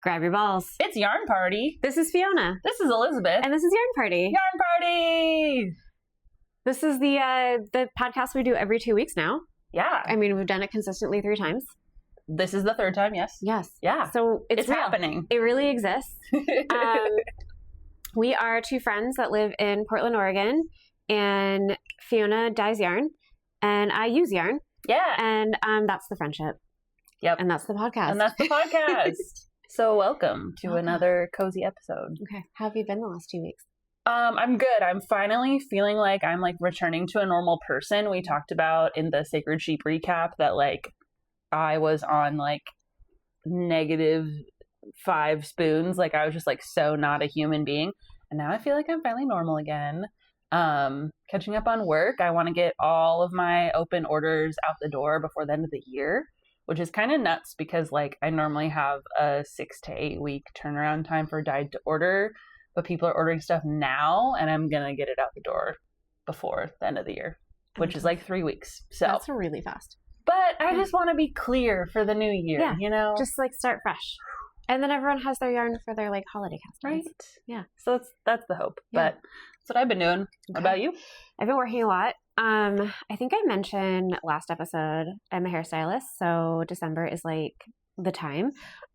Grab your balls. It's Yarn Party. This is Fiona. This is Elizabeth. And this is Yarn Party. Yarn Party! This is the podcast we do every 2 weeks now. Yeah. I mean, we've done it consistently 3 times. This is the 3rd time, yes. Yes. Yeah. So it's real. Happening. It really exists. We are 2 friends that live in Portland, Oregon. And Fiona dyes yarn. And I use yarn. Yeah. And that's the friendship. Yep. And that's the podcast. And that's the podcast. So welcome to another cozy episode. Okay. How have you been the last 2 weeks? I'm good. I'm finally feeling like I'm returning to a normal person. We talked about in the Sacred Sheep recap that I was on -5 spoons. I was just so not a human being. And now I feel like I'm finally normal again. Catching up on work. I want to get all of my open orders out the door before the end of the year, which is kind of nuts because I normally have a 6 to 8 week turnaround time for dyed to order, but people are ordering stuff now and I'm going to get it out the door before the end of the year, which is 3 weeks. So that's really fast. But I just want to be clear for the new year, Just start fresh. And then everyone has their yarn for their holiday castings. Right. Yeah. So that's the hope. Yeah. But that's what I've been doing. What about you? I've been working a lot. I think I mentioned last episode I'm a hairstylist, so December is the time.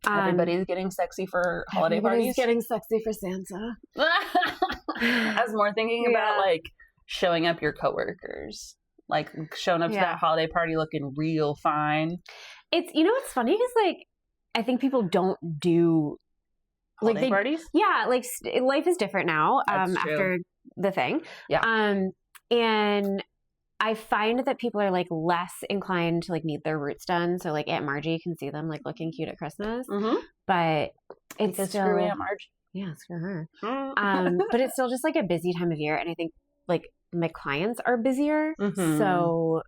Everybody's getting sexy for holiday parties. Getting sexy for Santa. I was more thinking about showing up your coworkers. Showing up to that holiday party looking real fine. It's it's funny because I think people don't do holiday parties. Yeah, life is different now. That's true. After the thing. Yeah. And I find that people are less inclined to need their roots done. So Aunt Margie can see them looking cute at Christmas, but it's because still screw Aunt Margie. Yeah, screw her. But it's still just a busy time of year, and I think my clients are busier, so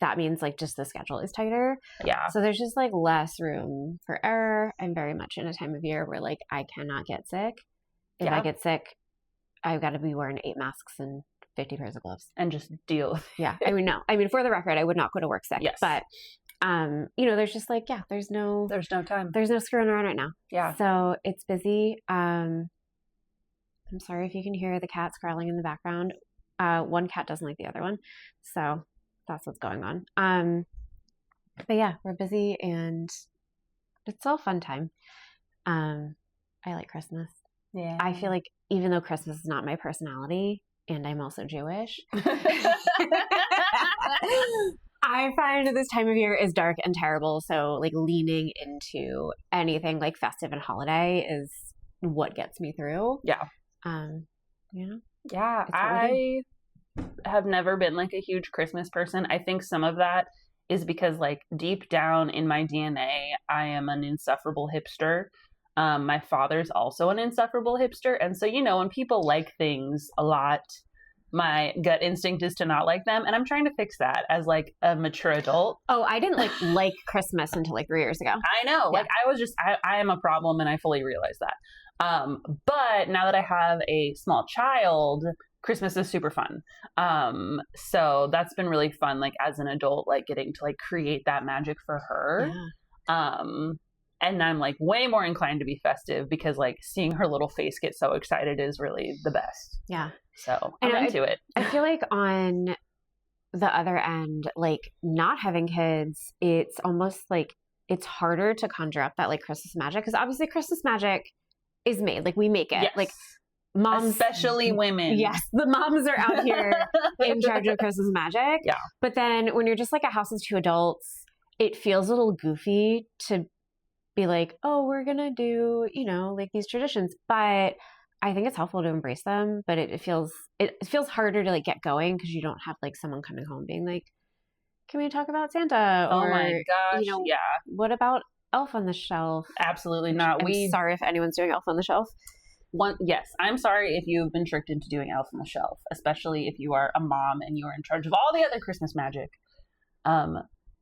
that means just the schedule is tighter. Yeah. So there's just less room for error. I'm very much in a time of year where I cannot get sick. If I get sick, I've got to be wearing 8 masks and 50 pairs of gloves and just deal with it. Yeah. I mean, no. I mean, for the record, I would not go to work sick. Yes. But, there's just there's no time. There's no screwing around right now. Yeah. So it's busy. I'm sorry if you can hear the cats growling in the background. One cat doesn't like the other one. So that's what's going on. But yeah, we're busy and it's all fun time. I like Christmas. Yeah. I feel even though Christmas is not my personality and I'm also Jewish, I find this time of year is dark and terrible. So leaning into anything festive and holiday is what gets me through. Yeah. Yeah. I have never been a huge Christmas person. I think some of that is because deep down in my DNA, I am an insufferable hipster. My father's also an insufferable hipster. And so, when people like things a lot, my gut instinct is to not like them. And I'm trying to fix that as a mature adult. Oh, I didn't like Christmas until 3 years ago. I know. Yeah. I was just, I am a problem and I fully realize that. But now that I have a small child, Christmas is super fun. So that's been really fun, as an adult, getting to create that magic for her. Yeah. And I'm way more inclined to be festive because seeing her little face get so excited is really the best. Yeah. So I'm into it. I feel on the other end, not having kids, it's almost it's harder to conjure up that Christmas magic because obviously Christmas magic is made. We make it. Yes. Moms, especially women. Yes, the moms are out here in charge of Christmas magic. Yeah. But then when you're just a house of 2 adults, it feels a little goofy to be oh, we're gonna do these traditions. But I think it's helpful to embrace them. But it feels harder to get going because you don't have someone coming home being can we talk about Santa? Oh my gosh! Yeah. What about Elf on the Shelf? Absolutely not. I'm sorry if anyone's doing Elf on the Shelf. Yes, I'm sorry if you've been tricked into doing Elf on the Shelf, especially if you are a mom and you are in charge of all the other Christmas magic.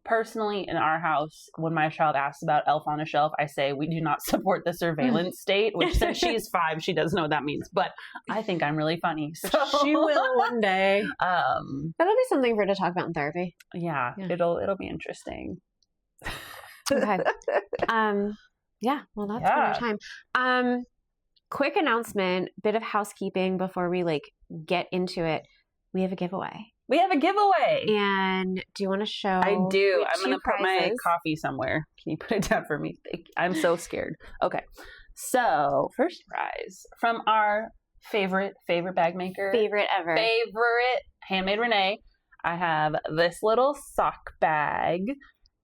Personally, in our house, when my child asks about Elf on a Shelf, I say we do not support the surveillance state, which since she is 5, she doesn't know what that means. But I think I'm really funny. So she will one day. That'll be something for her to talk about in therapy. Yeah. It'll be interesting. Okay. Yeah, well, that's one more time. Quick announcement, bit of housekeeping before we like get into it. We have a giveaway. We have a giveaway. And do you want to show? I do. I'm going to put my prizes. coffee somewhere. Can you put it down for me? I'm so scared. Okay. So, first prize from our favorite bag maker. Favorite ever. Favorite Handmade Renee. I have this little sock bag.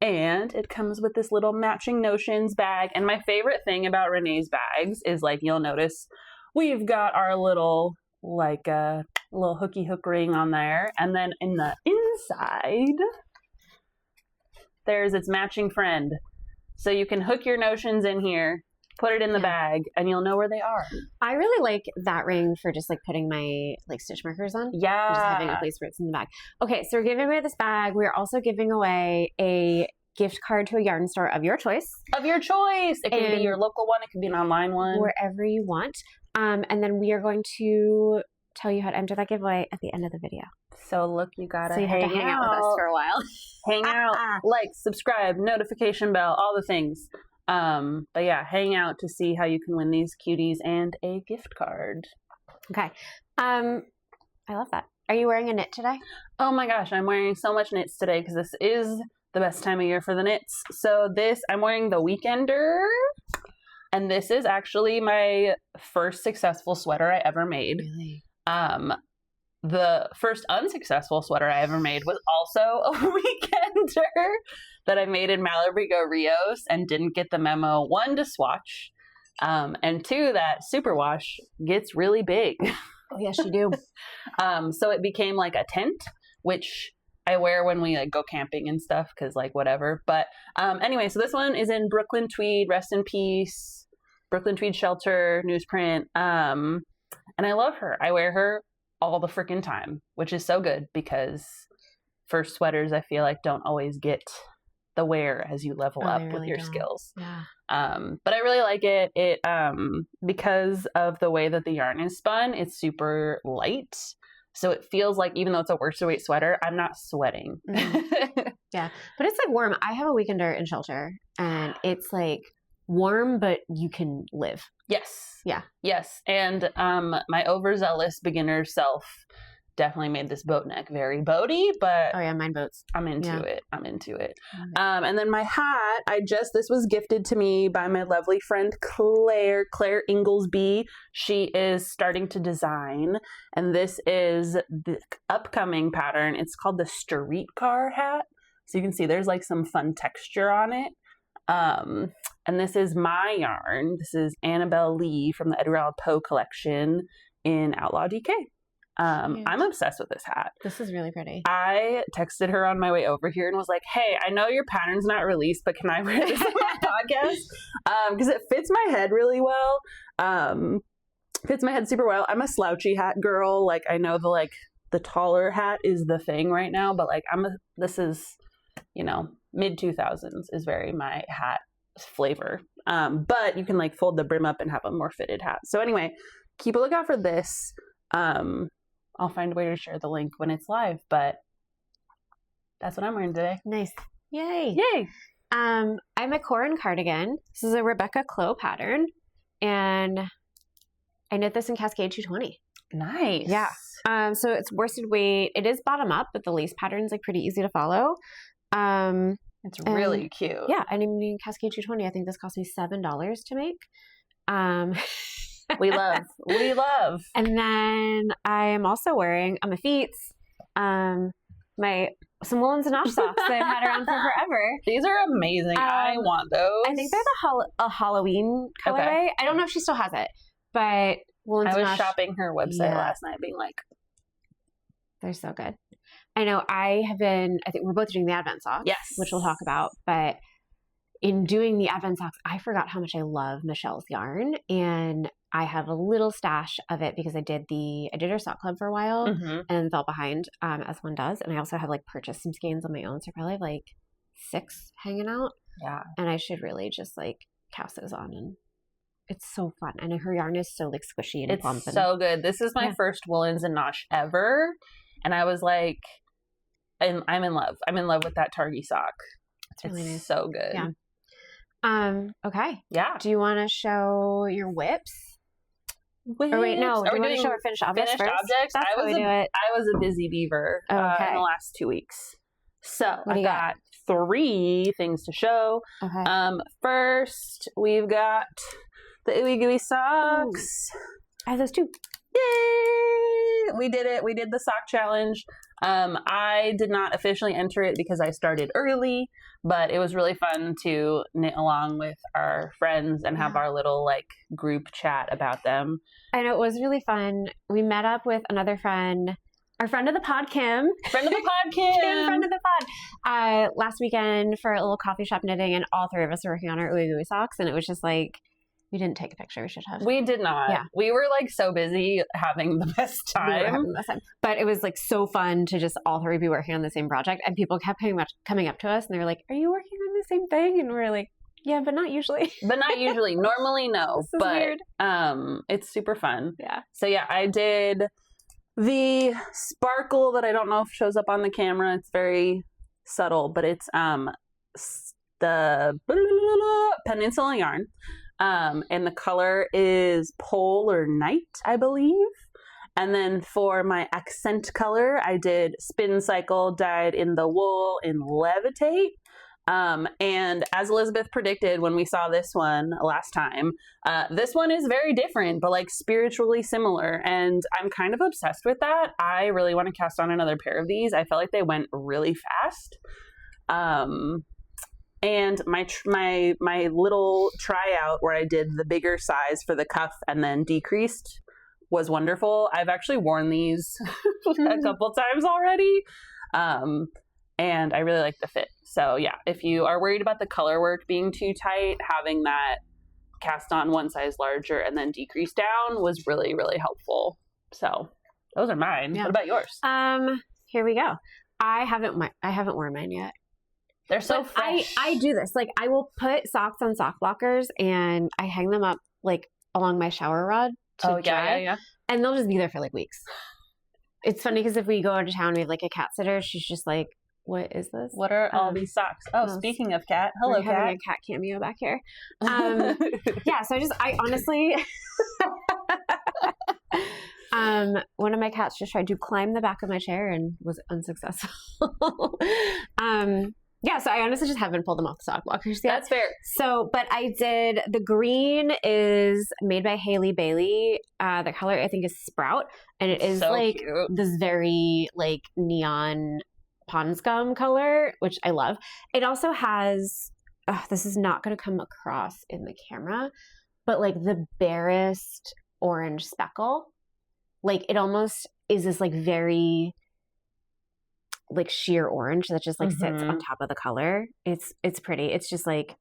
And it comes with this little matching notions bag. And my favorite thing about Renee's bags is, like, you'll notice we've got our little, like, little hooky hook ring on there. And then in the inside, there's its matching friend. So you can hook your notions in here, put it in the bag, and you'll know where they are. I really like that ring for just, like, putting my, like, stitch markers on. Yeah. Just having a place where it's in the bag. Okay, so we're giving away this bag. We're also giving away a gift card to a yarn store of your choice. Of your choice. It can be your local one. It can be an online one. Wherever you want. And then we are going to tell you how to enter that giveaway at the end of the video. So look, you gotta so you have to hang out with us for a while. Hang out, like, subscribe, notification bell, all the things. But yeah, hang out to see how you can win these cuties and a gift card. Okay. I love that. Are you wearing a knit today? Oh my gosh, I'm wearing so much knits today because this is the best time of year for the knits. So I'm wearing the Weekender, and this is actually my first successful sweater I ever made. Really? The first unsuccessful sweater I ever made was also a Weekender that I made in Malabrigo Rios and didn't get the memo, 1, to swatch, and 2, that superwash gets really big. Oh, yes, you do. So it became like a tent, which I wear when we, like, go camping and stuff, because, like, whatever. But anyway, so this one is in Brooklyn Tweed, rest in peace, Brooklyn Tweed Shelter, newsprint. And I love her. I wear her all the freaking time, which is so good because first sweaters, I feel like, don't always get the wear as you level up with your skills. Yeah. But I really like it. It because of the way that the yarn is spun, it's super light. So it feels like, even though it's a worsted weight sweater, I'm not sweating. Yeah. But it's, like, warm. I have a Weekender in Shelter, and it's, like, warm, but you can live. Yes. Yeah. Yes. And my overzealous beginner self definitely made this boat neck very boaty, but oh yeah, mine boats. I'm into it. Okay. And then my hat, this was gifted to me by my lovely friend Claire Inglesby. She is starting to design, and this is the upcoming pattern. It's called the Streetcar hat. So you can see there's, like, some fun texture on it. And this is my yarn. This is Annabelle Lee from the Edgar Allan Poe collection in Outlaw DK. I'm obsessed with this hat. This is really pretty. I texted her on my way over here and was like, hey, I know your pattern's not released, but can I wear this on my podcast? Because it fits my head really well. Fits my head super well. I'm a slouchy hat girl. Like, I know the taller hat is the thing right now, but, like, this is, mid 2000s is very my hat flavor. But you can, like, fold the brim up and have a more fitted hat. So anyway, keep a lookout for this. I'll find a way to share the link when it's live, but that's what I'm wearing today. Nice. Yay. Yay. I'm a Corin cardigan. This is a Rebecca Clow pattern, and I knit this in Cascade 220. Nice. Yeah. So it's worsted weight. It is bottom up, but the lace pattern's, like, pretty easy to follow. It's really cute. Yeah. And I mean, Cascade 220, I think this cost me $7 to make. We love. And then I am also wearing on my feet some Woolens and Nosh socks that I've had around for forever. These are amazing. I want those. I think they're a Halloween colorway. Okay. I don't know if she still has it, but Woolens and Nosh. I was shopping her website last night, being like, they're so good. I know I think we're both doing the Advent socks, yes, which we'll talk about, but in doing the Advent socks, I forgot how much I love Michelle's yarn, and I have a little stash of it because I did her sock club for a while and then fell behind, as one does. And I also have, like, purchased some skeins on my own. So I probably have, like, 6 hanging out. Yeah. And I should really just, like, cast those on, and it's so fun. And her yarn is so, like, squishy and plump. It's so good. This is my first Woolens and Nosh ever. And I was like, I'm in love. I'm in love with that Targi sock. It's really nice. So good. Yeah. Okay. Yeah. Do you want to show your whips? Or wait, no. Do you want to show our finished objects finished first? objects? That's how we do it. I was a busy beaver in the last 2 weeks. So What do you got? 3 things to show. Okay. First, we've got the Ooey Gooey socks. Ooh. I have those too. Yay! We did it. We did the sock challenge. I did not officially enter it because I started early, but it was really fun to knit along with our friends and have our little like group chat about them. And it was really fun. We met up with another friend, our friend of the pod, Kim. Friend of the pod, Kim. Friend of the pod. Last weekend for a little coffee shop knitting, and all 3 of us were working on our Ooey Gooey socks, and it was just like, we didn't take a picture. We should have. We did not. Yeah. We were like so busy having the best time. But it was like so fun to just all 3 be working on the same project, and people kept coming up to us, and they were like, "Are you working on the same thing?" And we were like, "Yeah, but not usually." Normally, no. This is but weird. It's super fun. Yeah. So yeah, I did the sparkle that I don't know if shows up on the camera. It's very subtle, but it's the Peninsula yarn. And the color is Polar Night, I believe. And then for my accent color, I did Spincycle dyed in the wool in Levitate. And as Elizabeth predicted when we saw this one last time, this one is very different, but like spiritually similar. And I'm kind of obsessed with that. I really want to cast on another pair of these. I felt like they went really fast. And my little tryout where I did the bigger size for the cuff and then decreased was wonderful. I've actually worn these a couple times already. And I really like the fit. So yeah, if you are worried about the color work being too tight, having that cast on one size larger and then decrease down was really, really helpful. So those are mine. Yeah. What about yours? Here we go. I haven't worn mine yet. They're so fresh. I do this. Like, I will put socks on sock blockers and I hang them up like along my shower rod to dry. Yeah. And they'll just be there for like weeks. It's funny because if we go out of town, we have like a cat sitter. She's just like, "What is this? What are all these socks?" Oh, speaking of cat, hello, cat. Having a cat cameo back here. Yeah. So I honestly, one of my cats just tried to climb the back of my chair and was unsuccessful. Yeah, so I honestly just haven't pulled them off the sock blockers yet. That's fair. So, but I did, the green is made by Hailey Bailey. The color I think is Sprout. And it is so like cute. This very like neon pond scum color, which I love. It also has, this is not going to come across in the camera, but like the barest orange speckle. Like it almost is this like very like sheer orange that just like sits on top of the color. It's pretty. It's just like,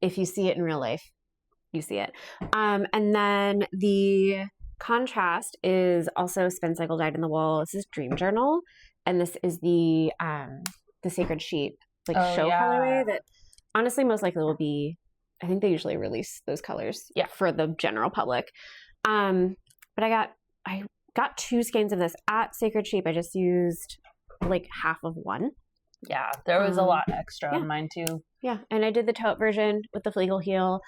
if you see it in real life, you see it. And then the contrast is also Spincycle dyed in the wool. This is Dream Journal, and this is the Sacred Sheet like show colorway that honestly most likely will be. I think they usually release those colors for the general public. But I got 2 skeins of this at Sacred Sheep. I just used like half of one. Yeah, there was a lot extra on mine too. Yeah, and I did the Tote version with the Fleegle heel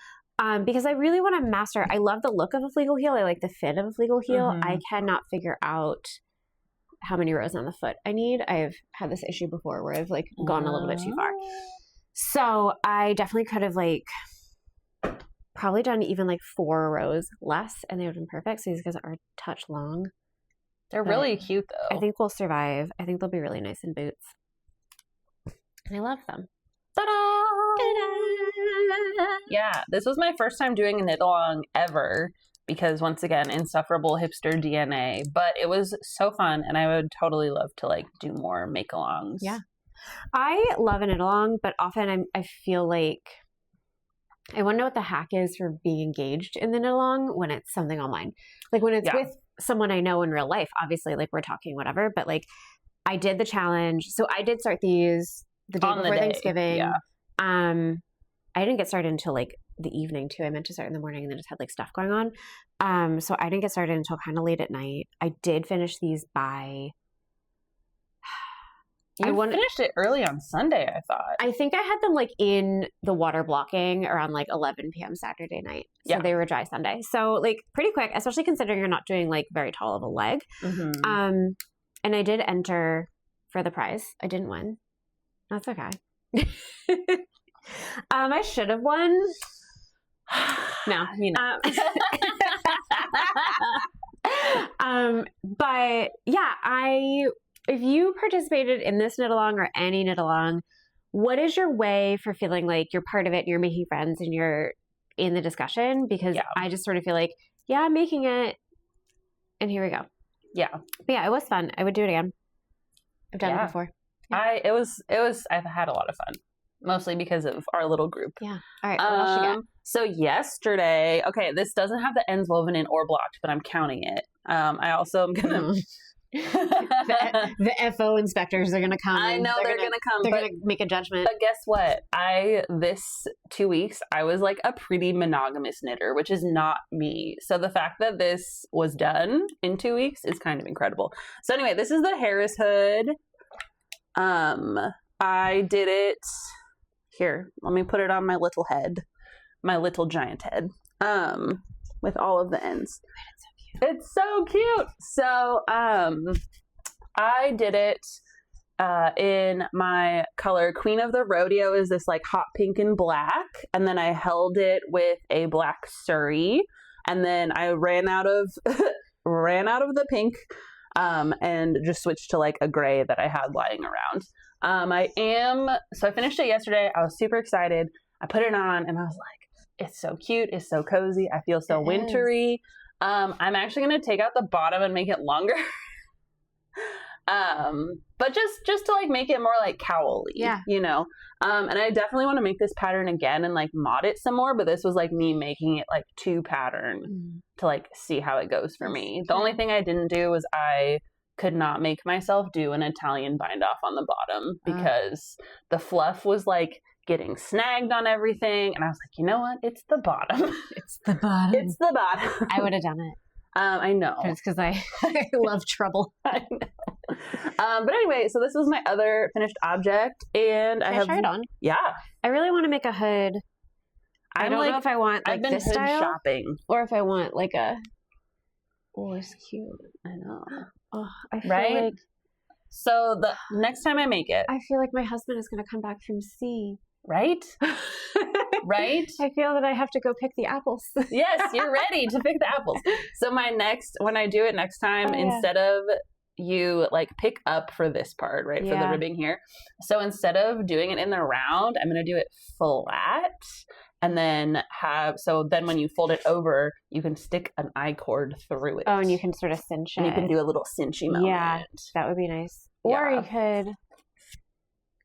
because I really want to master. I love the look of a Fleegle heel. I like the fit of a Fleegle heel. I cannot figure out how many rows on the foot I need. I've had this issue before where I've like gone a little bit too far. So I definitely could have like probably done even like 4 rows less and they would have been perfect. So these guys are a touch long. They're really cute though. I think we'll survive. I think they'll be really nice in boots. And I love them. Ta-da! Ta-da! Yeah, this was my first time doing a knit along ever because once again, insufferable hipster DNA. But it was so fun and I would totally love to like do more make alongs. Yeah. I love a knit along, but often I feel like I want to know what the hack is for being engaged in the knit along when it's something online. Like when it's with someone I know in real life, obviously like we're talking whatever, but like I did the challenge. So I did start these the day before Thanksgiving. Yeah. I didn't get started until like the evening too. I meant to start in the morning and then just had like stuff going on. So I didn't get started until kind of late at night. I did finish these by You finished it early on Sunday, I thought. I think I had them like in the water blocking around like 11 p.m. Saturday night. So they were dry Sunday. So like pretty quick, especially considering you're not doing like very tall of a leg. And I did enter for the prize. I didn't win. That's okay. I should have won. No, you know. But yeah, if you participated in this knit along or any knit along, what is your way for feeling like you're part of it and you're making friends and you're in the discussion? Because I just sort of feel like, yeah, I'm making it, and here we go. Yeah, but yeah, it was fun. I would do it again. I've done it before. I've had a lot of fun, mostly because of our little group. Yeah. All right. What else you got? So yesterday, okay, this doesn't have the ends woven in or blocked, but I'm counting it. I also am gonna. the FO inspectors are gonna come. I know they're gonna come. They're gonna make a judgment. But guess what? This 2 weeks, I was like a pretty monogamous knitter, which is not me. So the fact that this was done in 2 weeks is kind of incredible. So anyway, this is the Harris hood. I did it here. Let me put it on my little head, my little giant head. With all of the ends. It's so cute. So, I did it, in my color. Queen of the Rodeo is this like hot pink and black. And then I held it with a black Surrey. And then I ran out of the pink, and just switched to like a gray that I had lying around. So I finished it yesterday. I was super excited. I put it on and I was like, it's so cute. It's so cozy. I feel so wintry. I'm actually going to take out the bottom and make it longer. But just to like make it more like cowl-y, you know? And I definitely want to make this pattern again and like mod it some more, but this was like me making it like 2 pattern to like see how it goes for me. The only thing I didn't do was I could not make myself do an Italian bind off on the bottom because the fluff was like getting snagged on everything. And I was like, you know what? It's the bottom. It's the bottom. It's the bottom. I would have done it. I know. It's because I love trouble. I know. But anyway, so this was my other finished object, and I have try it on. Yeah, I really want to make a hood. I don't know if I want like I've been this hood style shopping, or if I want like a. Oh, it's cute. I know. Oh, I feel right? like. So the next time I make it, I feel like my husband is going to come back from sea. Right? Right? I feel that I have to go pick the apples. Yes, you're ready to pick the apples. So when I do it next time, instead of you like pick up for this part, right? For the ribbing here. So instead of doing it in the round, I'm going to do it flat. And then then when you fold it over, you can stick an I-cord through it. Oh, and you can sort of cinch it. And you can do a little cinchy moment. Yeah, that would be nice. Or you could...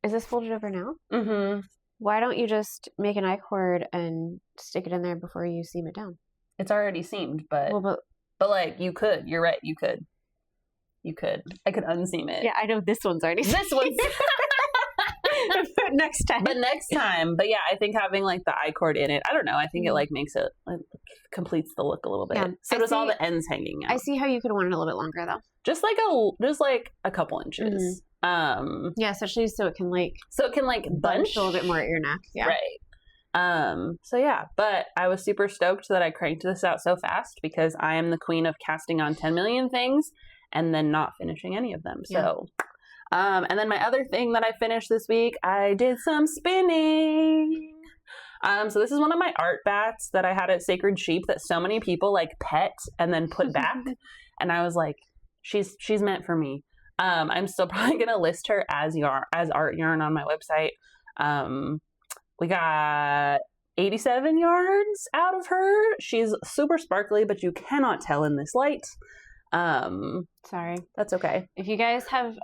Is this folded over now? Mm-hmm. Why don't you just make an I-cord and stick it in there before you seam it down? It's already seamed, but like you could. You're right. You could. I could unseam it. Yeah, I know this one's already seamed. This one's... next time. But next time. But yeah, I think having like the I-cord in it, I don't know. I think it like makes it, like, completes the look a little bit. Yeah. So does all the ends hanging out. I see how you could want it a little bit longer though. Just like a couple inches. Yeah, especially so it can bunch a little bit more at your neck. Yeah. Right. So yeah, but I was super stoked that I cranked this out so fast because I am the queen of casting on 10 million things and then not finishing any of them. So, and then my other thing that I finished this week, I did some spinning. So this is one of my art bats that I had at Sacred Sheep that so many people like pet and then put back. And I was like, she's meant for me. I'm still probably going to list her as art yarn on my website. We got 87 yards out of her. She's super sparkly, but you cannot tell in this light. Sorry. That's okay. If you guys have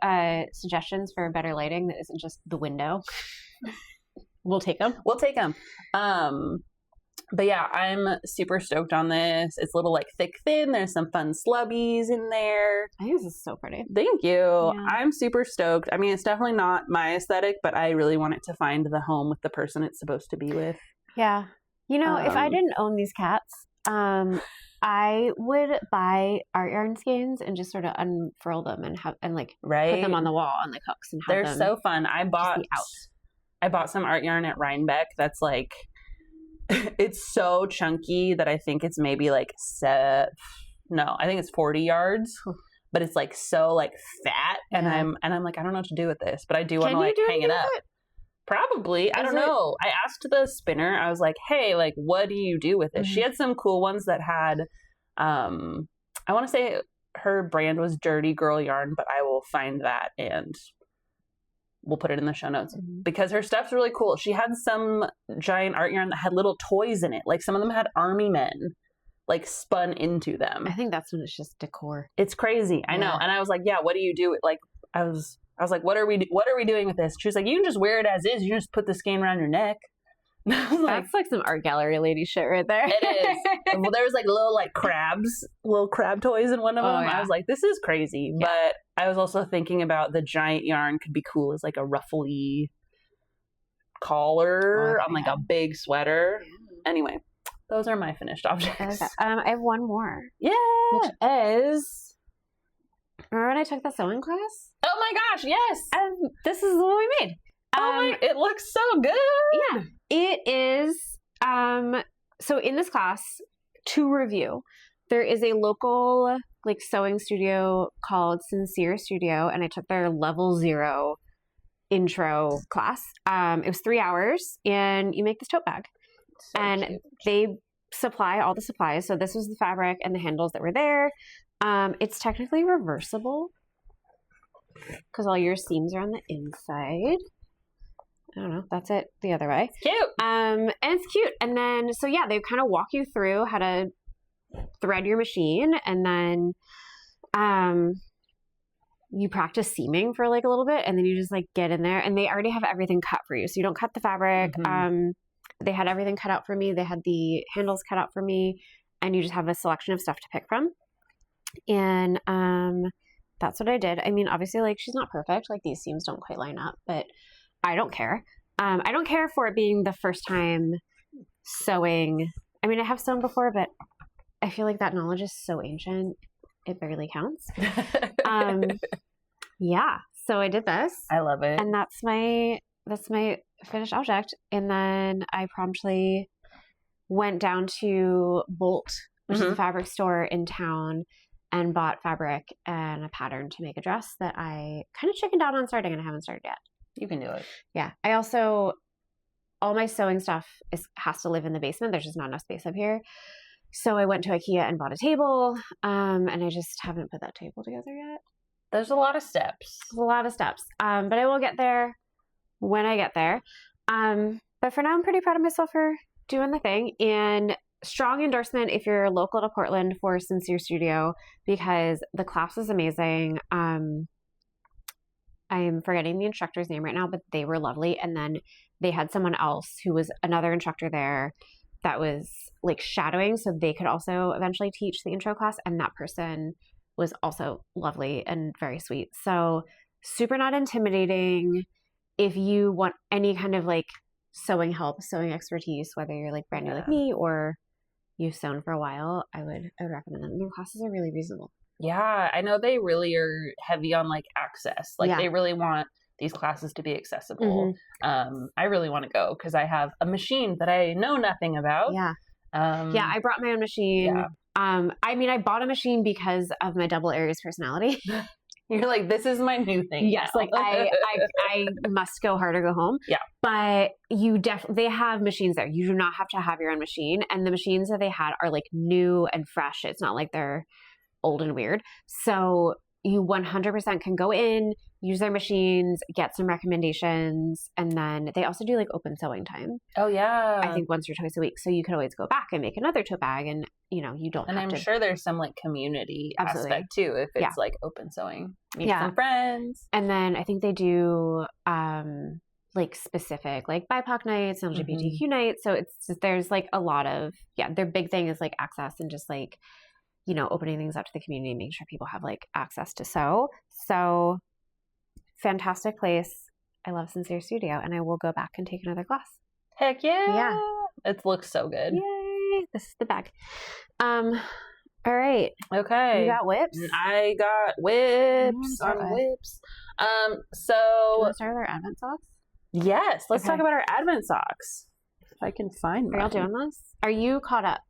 suggestions for better lighting that isn't just the window, we'll take them. But yeah, I'm super stoked on this. It's a little like thick thin. There's some fun slubbies in there. I think this is so pretty. Thank you. Yeah. I'm super stoked. I mean, it's definitely not my aesthetic, but I really want it to find the home with the person it's supposed to be with. Yeah. You know, if I didn't own these cats, I would buy art yarn skeins and just sort of unfurl them and put them on the wall on the hooks and have They're them so fun. I bought some art yarn at Rhinebeck that's like, it's so chunky that I think it's maybe like I think it's 40 yards, but it's like so like fat, and I'm like, I don't know what to do with this, but I do want to like hang it up. Probably. I don't know. I asked the spinner, I was like, hey, like, what do you do with this? She had some cool ones that had, I want to say her brand was Dirty Girl Yarn, but I will find that and we'll put it in the show notes because her stuff's really cool. She had some giant art yarn that had little toys in it. Like some of them had army men like spun into them. I think that's when it's just decor. It's crazy. I know. And I was like, yeah, what do you do? Like, I was like, what are we doing with this? She was like, you can just wear it as is. You just put the skein around your neck. That's like some art gallery lady shit right there. It is. Well, there was like little crab toys in one of them. I was like, this is crazy. Yeah. But I was also thinking about the giant yarn could be cool as like a ruffly collar on like a big sweater. Yeah. Anyway, those are my finished objects. Okay. I have one more. Yeah. Which is, remember when I took the sewing class? Oh my gosh, yes. This is what we made. It looks so good. Yeah. It is, so in this class, to review, there is a local like sewing studio called Sincere Studio, and I took their level 0 intro class. It was 3 hours, and you make this tote bag. So and cute. They supply all the supplies. So this was the fabric and the handles that were there. It's technically reversible because all your seams are on the inside. I don't know. That's it the other way. Cute. And it's cute. And then, so yeah, they kind of walk you through how to thread your machine, and then you practice seaming for like a little bit, and then you just like get in there, and they already have everything cut for you. So you don't cut the fabric. They had everything cut out for me. They had the handles cut out for me, and you just have a selection of stuff to pick from. And that's what I did. I mean, obviously, like, she's not perfect. Like, these seams don't quite line up, but I don't care. I don't care for it being the first time sewing. I mean, I have sewn before, but I feel like that knowledge is so ancient, it barely counts. Yeah. So I did this. I love it. And that's my finished object. And then I promptly went down to Bolt, which is a fabric store in town, and bought fabric and a pattern to make a dress that I kind of chickened out on starting, and I haven't started yet. You can do it. Yeah. I also, all my sewing stuff has to live in the basement. There's just not enough space up here. So I went to IKEA and bought a table, and I just haven't put that table together yet. There's a lot of steps. But I will get there when I get there. But for now, I'm pretty proud of myself for doing the thing. And strong endorsement if you're local to Portland for Sincere Studio, because the class is amazing. I am forgetting the instructor's name right now, but they were lovely. And then they had someone else who was another instructor there that was like shadowing, so they could also eventually teach the intro class. And that person was also lovely and very sweet. So super not intimidating. If you want any kind of like sewing help, sewing expertise, whether you're like brand new like me or you've sewn for a while, I would recommend them. Their classes are really reasonable. Yeah, I know they really are heavy on like access. Like they really want these classes to be accessible. I really want to go because I have a machine that I know nothing about. Yeah. I brought my own machine. Yeah. I mean, I bought a machine because of my double Aries personality. You're like, this is my new thing. Yes, like I must go hard or go home. Yeah. But they have machines there. You do not have to have your own machine. And the machines that they had are like new and fresh. It's not like they're old and weird. So you 100% can go in, use their machines, get some recommendations, and then they also do like open sewing time. Oh yeah. I think once or twice a week. So you could always go back and make another tote bag, and you don't and have to. I'm sure there's some like community aspect too if it's like open sewing. Meet some friends. And then I think they do like specific like BIPOC nights, LGBTQ nights. So it's just, there's like a lot of their big thing is like access and just like opening things up to the community, making sure people have like access to sew. So fantastic place. I love Sincere Studio, and I will go back and take another class. Heck yeah. Yeah. It looks so good. Yay. This is the bag. All right. Okay. You got whips? I got whips on whips. Do you So want to start with our Advent socks? yes, let's Okay. talk about our Advent socks. If I can find Are y'all mine. doing this? Are you caught up?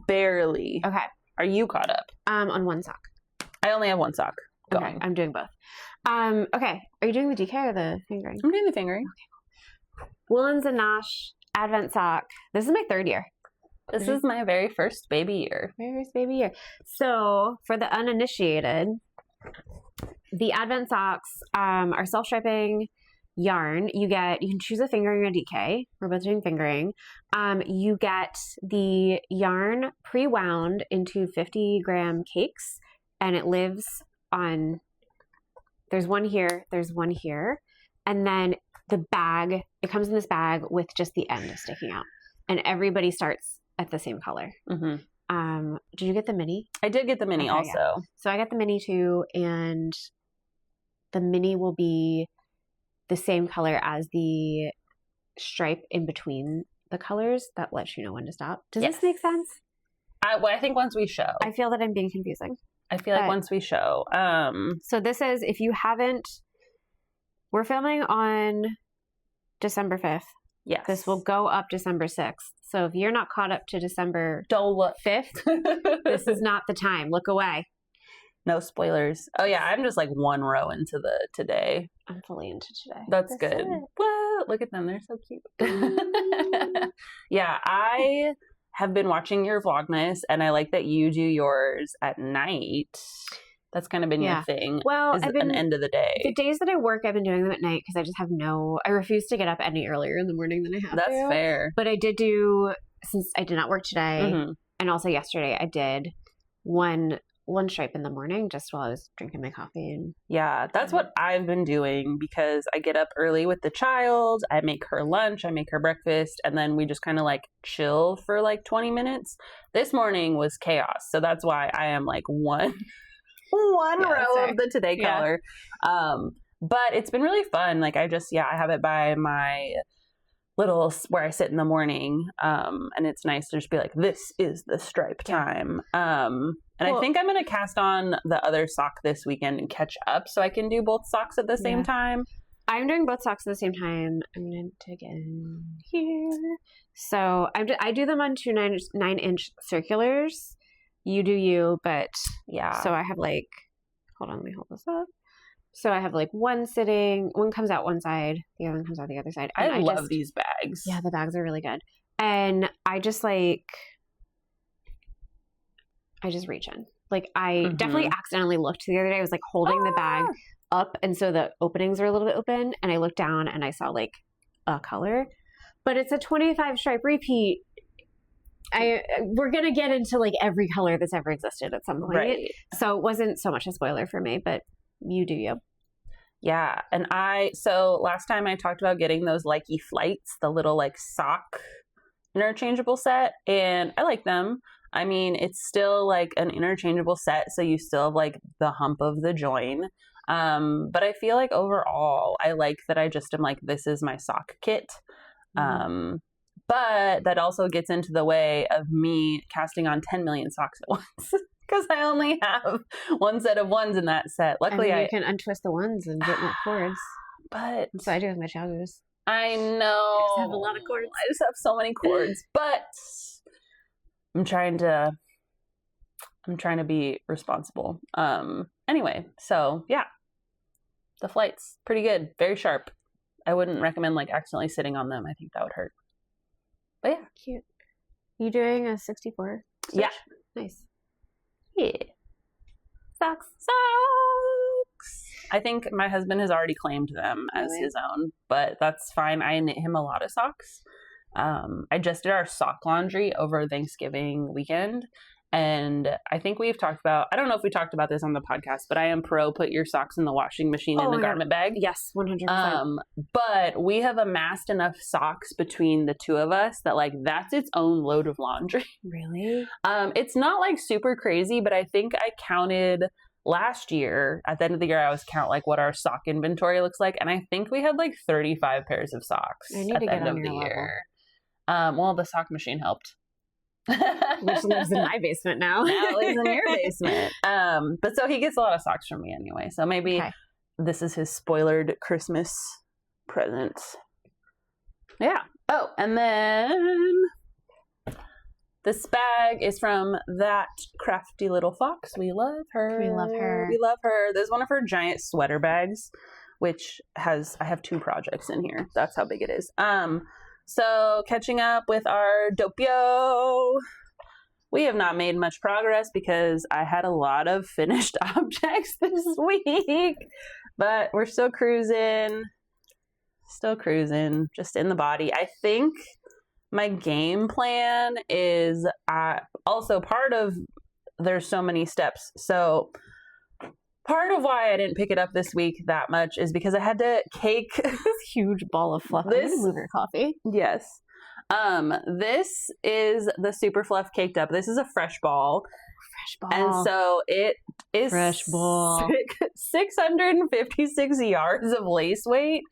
Barely. Okay. Are you caught up? On one sock. I only have one sock going. Okay, I'm doing both. Okay. Are you doing the DK or the fingering? I'm doing the fingering. Okay, cool. Woolens and Nosh Advent sock. This is my 3rd year. This is my very first baby year. Very first baby year. So for the uninitiated, the Advent socks are self-striping yarn. You can choose a fingering or DK. We're both doing fingering. You get the yarn pre-wound into 50-gram cakes, and it lives on. There's one here. There's one here, and then the bag. It comes in this bag with just the end sticking out, and everybody starts at the same color. Mm-hmm. Did you get the mini? I did get the mini also. Yeah. So I got the mini too, and the mini will be the same color as the stripe in between the colors that lets you know when to stop. Does this make sense? I think once we show. I feel that I'm being confusing. I feel like once we show. So this is, if you haven't, we're filming on December 5th. Yes. This will go up December 6th. So if you're not caught up to December Don't look. 5th, this is not the time. Look away. No spoilers. Oh yeah, I'm just like one row into the today. I'm fully into today. That's good. What? Look at them. They're so cute. Yeah, I have been watching your Vlogmas, and I like that you do yours at night. That's kind of been your thing. Well, I've been an end of the day. The days that I work, I've been doing them at night because I just have I refuse to get up any earlier in the morning than I have That's to. fair. But I did do, since I did not work today, and also yesterday, I did one stripe in the morning just while I was drinking my coffee. And yeah, that's what I've been doing because I get up early with the child. I make her lunch, I make her breakfast, and then we just kind of like chill for like 20 minutes. This morning was chaos. So that's why I am like one row of the today color. But it's been really fun. Like I have it by my little where I sit in the morning. And it's nice to just be like, this is the stripe time. And I think I'm going to cast on the other sock this weekend and catch up so I can do both socks at the same time. I'm doing both socks at the same time. I'm going to dig in here. So I do them on 2 9-inch circulars. You do you, but yeah. So I have like, hold on, let me hold this up. So I have like one comes out one side, the other one comes out the other side. And I love these bags. Yeah, the bags are really good. And I just reach in. Like I definitely accidentally looked the other day. I was like holding the bag up, and so the openings are a little bit open, and I looked down and I saw like a color. But it's a 25 stripe repeat. We're going to get into like every color that's ever existed at some point. Right. So it wasn't so much a spoiler for me, but you do you. Yeah. And so last time I talked about getting those likey flights, the little like sock interchangeable set, and I like them. I mean, it's still like an interchangeable set, so you still have like the hump of the join. But I feel like overall, I like that I just am like, this is my sock kit. But that also gets into the way of me casting on 10 million socks at once because I only have one set of ones in that set. Luckily, you can untwist the ones and get more cords. But that's what I do with my choggers. I know. I just have a lot of cords. I just have so many cords. But I'm trying to be responsible. Anyway, so yeah. The flight's pretty good. Very sharp. I wouldn't recommend like accidentally sitting on them. I think that would hurt. But yeah. Cute. You doing a 64? Stitch? Yeah. Nice. Yeah. Socks. I think my husband has already claimed them as his own, but that's fine. I knit him a lot of socks. I just did our sock laundry over Thanksgiving weekend. And I think we've talked about, I don't know if we talked about this on the podcast, but I am pro put your socks in the washing machine in the garment bag. Yes, 100%. But we have amassed enough socks between the two of us that like that's its own load of laundry. Really? It's not like super crazy, but I think I counted last year, at the end of the year, I always count like what our sock inventory looks like. And I think we had like 35 pairs of socks I need at to the get end on of your the level. year. Well, the sock machine helped. which lives in my basement now. Now it lives in your basement. But so he gets a lot of socks from me anyway. So maybe this is his spoilered Christmas present. Yeah. Oh, and then this bag is from that crafty little fox. We love her. We love her. We love her. This is one of her giant sweater bags, which I have 2 projects in here. That's how big it is. So catching up with our Doppio. We have not made much progress because I had a lot of finished objects this week, but we're still cruising, just in the body. I think my game plan is also part of, there's so many steps. So part of why I didn't pick it up this week that much is because I had to cake this huge ball of fluff. This, move your coffee. Yes. This is the Super Fluff caked up. This is a fresh ball. And so it is fresh ball. 656 yards of lace weight.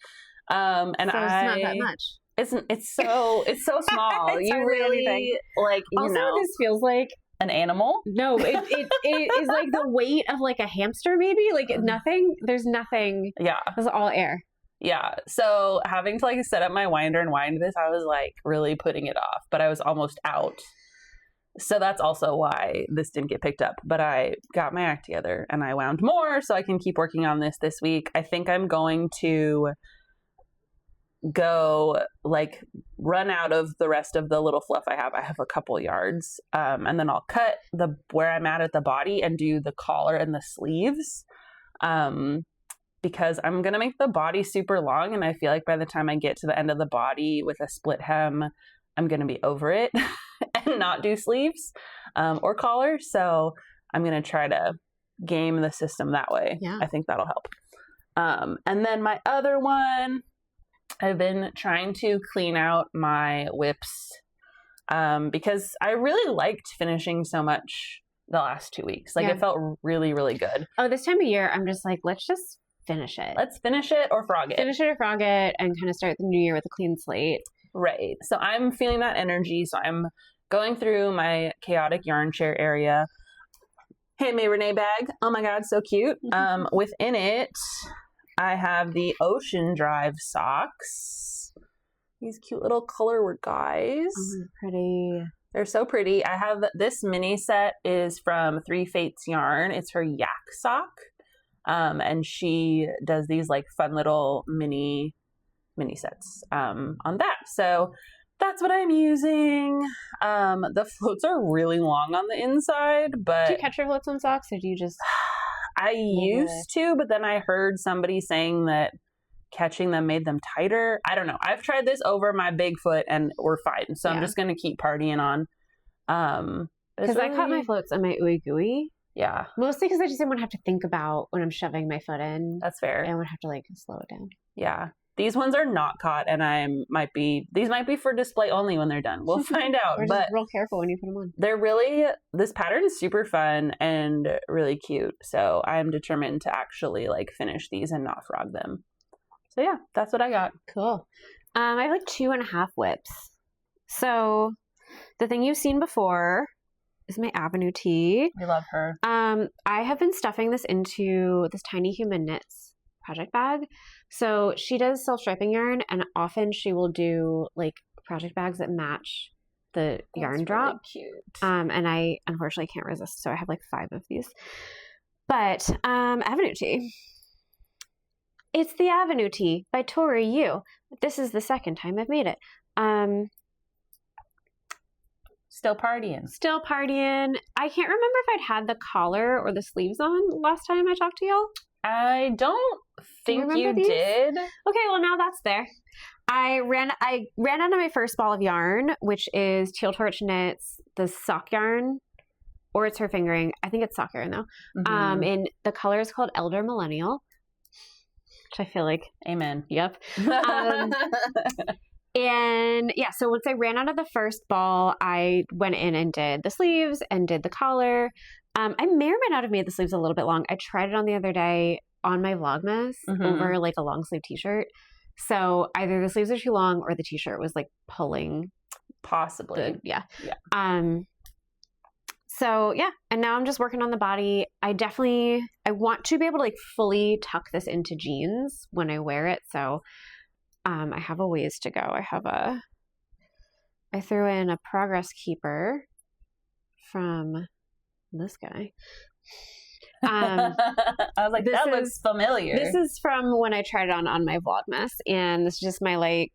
And so it's not that much. It's so small. It's you really like, you also, know, this feels like an animal. No, it is like the weight of like a hamster, maybe. Like nothing. There's nothing. Yeah, it's all air. Yeah. So having to like set up my winder and wind this, I was like really putting it off, but I was almost out. So that's also why this didn't get picked up. But I got my act together and I wound more so I can keep working on this week. I think I'm going to go like run out of the rest of the little fluff I have. I have a couple yards. And then I'll cut where I'm at the body and do the collar and the sleeves. Because I'm going to make the body super long. And I feel like by the time I get to the end of the body with a split hem, I'm going to be over it and not do sleeves or collar. So I'm going to try to game the system that way. Yeah. I think that'll help. And then my other one, I've been trying to clean out my whips because I really liked finishing so much the last 2 weeks. Like it felt really, really good. Oh, this time of year, I'm just like, let's just finish it. Let's finish it or frog it. Finish it or frog it and kind of start the new year with a clean slate. Right. So I'm feeling that energy. So I'm going through my chaotic yarn share area. Hey, May Renee bag. Oh my God, so cute. Within it, I have the Ocean Drive socks. These cute little colorwork guys. Oh, pretty. They're so pretty. I have this mini set is from Three Fates Yarn. It's her yak sock. And she does these like fun little mini sets on that. So that's what I'm using. The floats are really long on the inside, but do you catch your floats on socks or do you just I used to, but then I heard somebody saying that catching them made them tighter. I don't know. I've tried this over my big foot and we're fine. So I'm just gonna keep partying on. Because I caught my floats on my Ooey Gooey. Yeah. Mostly because I just didn't want to have to think about when I'm shoving my foot in. That's fair. I would have to like slow it down. Yeah. These ones are not caught and these might be for display only when they're done. We'll find out. We're just real careful when you put them on. They're really, this pattern is super fun and really cute. So I'm determined to actually like finish these and not frog them. So yeah, that's what I got. Cool. I have like 2.5 whips. So the thing you've seen before is my Avenue tee. We love her. I have been stuffing this into this Tiny Human Knits project bag. So she does self-striping yarn and often she will do like project bags that match the yarn drop. Really cute. And I unfortunately can't resist. So I have like 5 of these. But Avenue tee. It's the Avenue tee by Tori Yu. This is the second time I've made it. Still partying. I can't remember if I'd had the collar or the sleeves on last time I talked to y'all. I don't think you these? did. Okay, well now that's there. I ran out of my first ball of yarn, which is Teal Torch Knits, the sock yarn, or it's her fingering. I think it's sock yarn though. Mm-hmm. And the color is called Elder Millennial, which I feel like, amen. Yep. And yeah, so once I ran out of the first ball, I went in and did the sleeves and did the collar. I may or may not have made the sleeves a little bit long. I tried it on the other day on my Vlogmas over like a long sleeve t-shirt. So either the sleeves are too long or the t-shirt was like pulling Possibly. Yeah. Yeah. So yeah, and now I'm just working on the body. I want to be able to like fully tuck this into jeans when I wear it. So I have a ways to go. I threw in a progress keeper from this guy. I was like, that looks familiar. This is from when I tried it on my Vlogmas, and this is just my like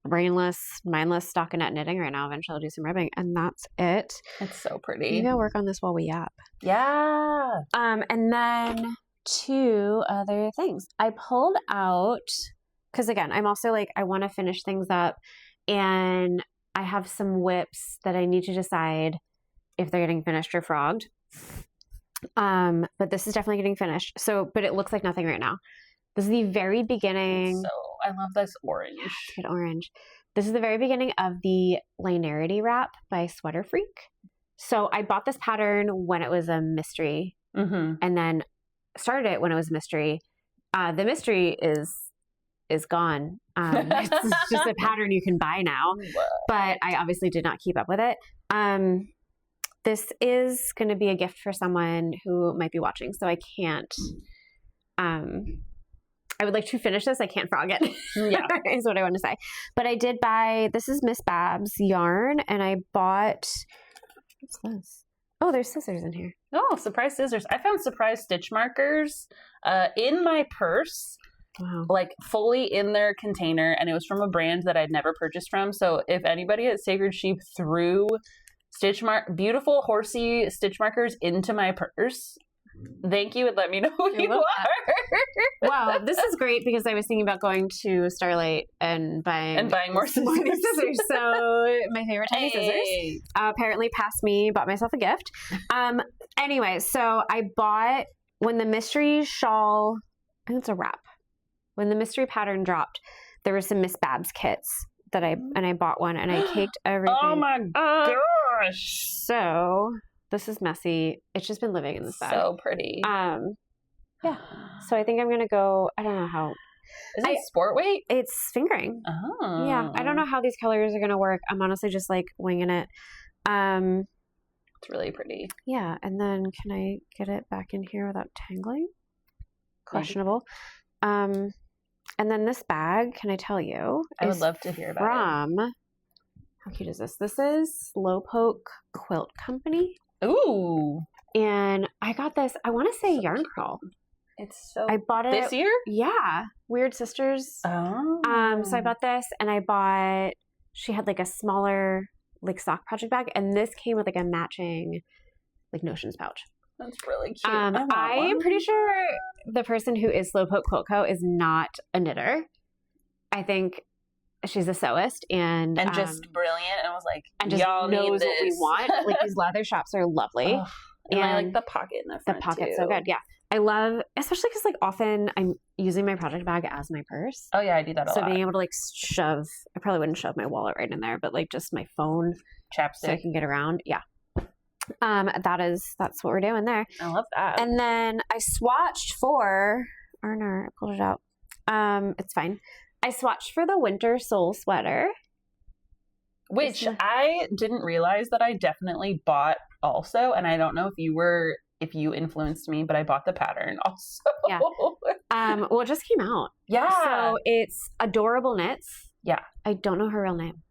brainless, mindless stockinette knitting right now. Eventually I'll do some ribbing, and that's it. It's so pretty. You gotta work on this while we yap. Yeah. And then 2 other things. I pulled out, because again, I'm also like, I want to finish things up, and I have some whips that I need to decide if they're getting finished or frogged. But this is definitely getting finished. So, but it looks like nothing right now. This is the very beginning. So I love this orange. Good orange. This is the very beginning of the Linearity wrap by Sweater Freak. So I bought this pattern when it was a mystery, and then started it when it was a mystery. The mystery is gone. It's just a pattern you can buy now, but I obviously did not keep up with it. This is going to be a gift for someone who might be watching, so I can't. I would like to finish this. I can't frog it. Yeah, is what I want to say. But I did buy. This is Miss Babs yarn, and I bought. What's this? Oh, there's scissors in here. Oh, surprise scissors! I found surprise stitch markers in my purse. Wow. Like fully in their container, and it was from a brand that I'd never purchased from. So if anybody at Sacred Sheep threw beautiful horsey stitch markers into my purse, thank you, and let me know who you are. Wow, this is great because I was thinking about going to Starlight and buying more scissors. So my favorite tiny scissors apparently passed me, bought myself a gift. Anyway, so I bought when the mystery shawl, I think it's a wrap. When the mystery pattern dropped, there were some Miss Babs kits that I bought one, and I caked everything. Oh my gosh! So this is messy. It's just been living in this bag. So pretty. Yeah. So I think I'm gonna go. I don't know how. Is it sport weight? It's fingering. Oh. Yeah. I don't know how these colors are gonna work. I'm honestly just like winging it. It's really pretty. Yeah. And then can I get it back in here without tangling? Questionable. And then this bag, can I tell you? I would love to hear about it. How cute is this? This is Slowpoke Quilt Company. Ooh. And I got this, I want to say Yarn Crawl. It's so... I bought it... This year? Yeah. Weird Sisters. Oh. So I bought this, and I bought... She had like a smaller like sock project bag, and this came with like a matching like Notions pouch. That's really cute. I am pretty sure the person who is Slowpoke Quilt Co. is not a knitter. I think she's a sewist and just brilliant, and was like, and just y'all knows need this. what we want. Like these leather shops are lovely, and I like the pocket in the front. The pocket's too. so good. Yeah, I love, especially because like often I'm using my project bag as my purse. Oh yeah, I do that a lot. So being able to like shove, I probably wouldn't shove my wallet right in there, but like just my phone, chapstick, so I can get around. Yeah. That's what we're doing there. I love that. And then I swatched for I pulled it out. It's fine. I swatched for the winter soul sweater, which I didn't realize that I definitely bought also, and I don't know if you influenced me, but I bought the pattern also. Yeah. Well, it just came out. Yeah. So it's Adorable Knits. Yeah. I don't know her real name.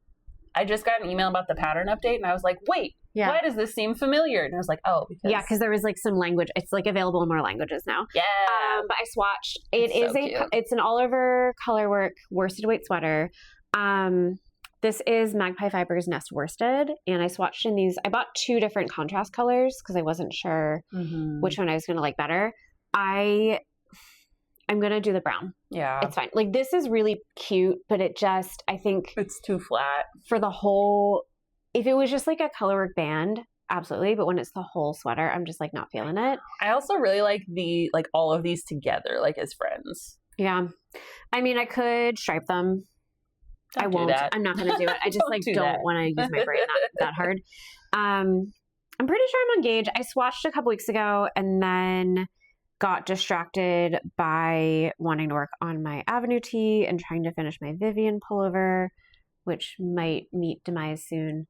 I just got an email about the pattern update, and I was like, wait, why does this seem familiar? And I was like, oh, because there was like some language. It's like available in more languages now. Yeah. But I swatched. It's an all over colorwork worsted weight sweater. This is Magpie Fibers Nest worsted, and I swatched in these. I bought 2 different contrast colors because I wasn't sure which one I was going to like better. I'm going to do the brown. Yeah. It's fine. Like, this is really cute, but I think it's too flat for the whole. If it was just like a colorwork band, absolutely. But when it's the whole sweater, I'm just like not feeling it. I also really like all of these together, like as friends. Yeah. I mean, I could stripe them. I won't. I'm not going to do it. I just don't want to use my brain that hard. I'm pretty sure I'm on Gauge. I swatched a couple weeks ago and then got distracted by wanting to work on my Avenue tee and trying to finish my Vivian pullover. which might meet demise soon.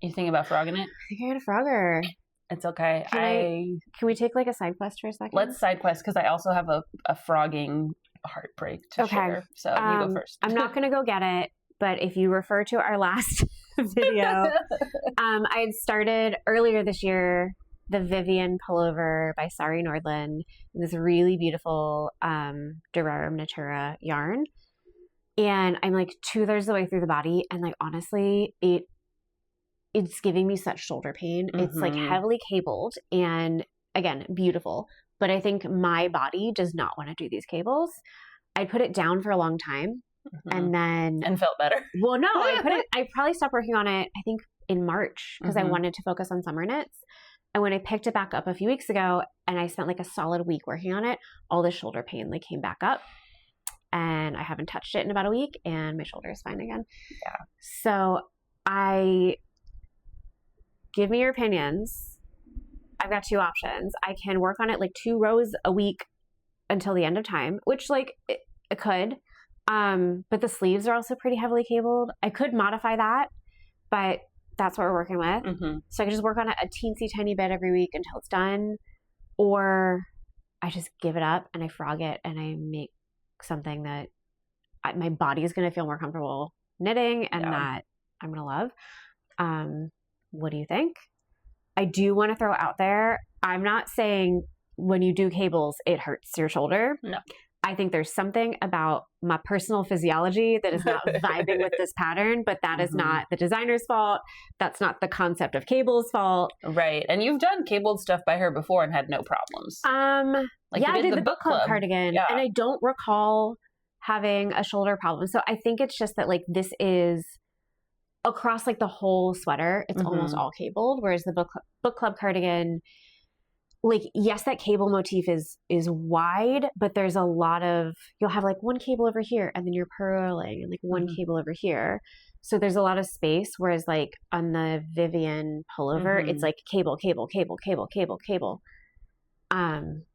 You think about frogging it? I think I got a frogger. It's okay. Can we take like a side quest for a second? Let's side quest because I also have a frogging heartbreak to share. So you go first. I'm not going to go get it, but if you refer to our last video, I had started earlier this year the Vivian pullover by Sari Nordlund, this really beautiful Durarum Natura yarn. And I'm like 2/3 of the way through the body, and like honestly, it's giving me such shoulder pain. Mm-hmm. It's like heavily cabled and again, beautiful. But I think my body does not want to do these cables. I put it down for a long time and felt better. Well, no, I probably stopped working on it, I think in March because I wanted to focus on summer knits. And when I picked it back up a few weeks ago and I spent like a solid week working on it, all the shoulder pain like came back up. And I haven't touched it in about a week and my shoulder is fine again. Yeah. So give me your opinions. I've got two options. I can work on it like 2 rows a week until the end of time, which like it could. But the sleeves are also pretty heavily cabled. I could modify that, but that's what we're working with. Mm-hmm. So I could just work on it a teensy tiny bit every week until it's done. Or I just give it up and I frog it and I make something that my body is going to feel more comfortable knitting and that I'm going to love. What do you think? I do want to throw out there, I'm not saying when you do cables, it hurts your shoulder. No. I think there's something about my personal physiology that is not vibing with this pattern, but that is not the designer's fault. That's not the concept of cables' fault. Right. And you've done cabled stuff by her before and had no problems. Like I did the book club cardigan and I don't recall having a shoulder problem. So I think it's just that like this is across like the whole sweater, it's almost all cabled, whereas the book club cardigan, like yes, that cable motif is wide, but there's a lot of, you'll have like one cable over here and then you're purling and like one cable over here. So there's a lot of space, whereas like on the Vivian pullover, it's like cable.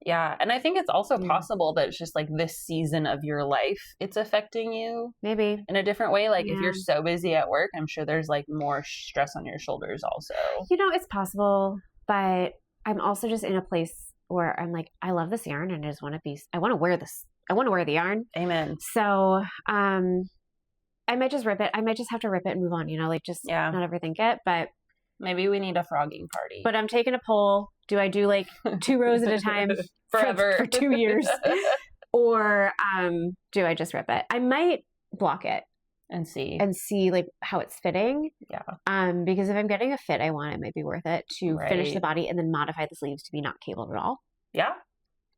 Yeah, and I think it's also possible that it's just like this season of your life, it's affecting you maybe in a different way. Like if you're so busy at work, I'm sure there's like more stress on your shoulders also. You know, it's possible, but I'm also just in a place where I'm like, I love this yarn and I want to wear this. I want to wear the yarn. Amen. So, I might just rip it. I might just have to rip it and move on, you know, like just not overthink it, but maybe we need a frogging party. But I'm taking a poll. Do I do like 2 rows at a time forever for 2 years? Or do I just rip it? I might block it and see like how it's fitting. Yeah. Because if I'm getting a fit I want, it might be worth it to finish the body and then modify the sleeves to be not cabled at all. Yeah.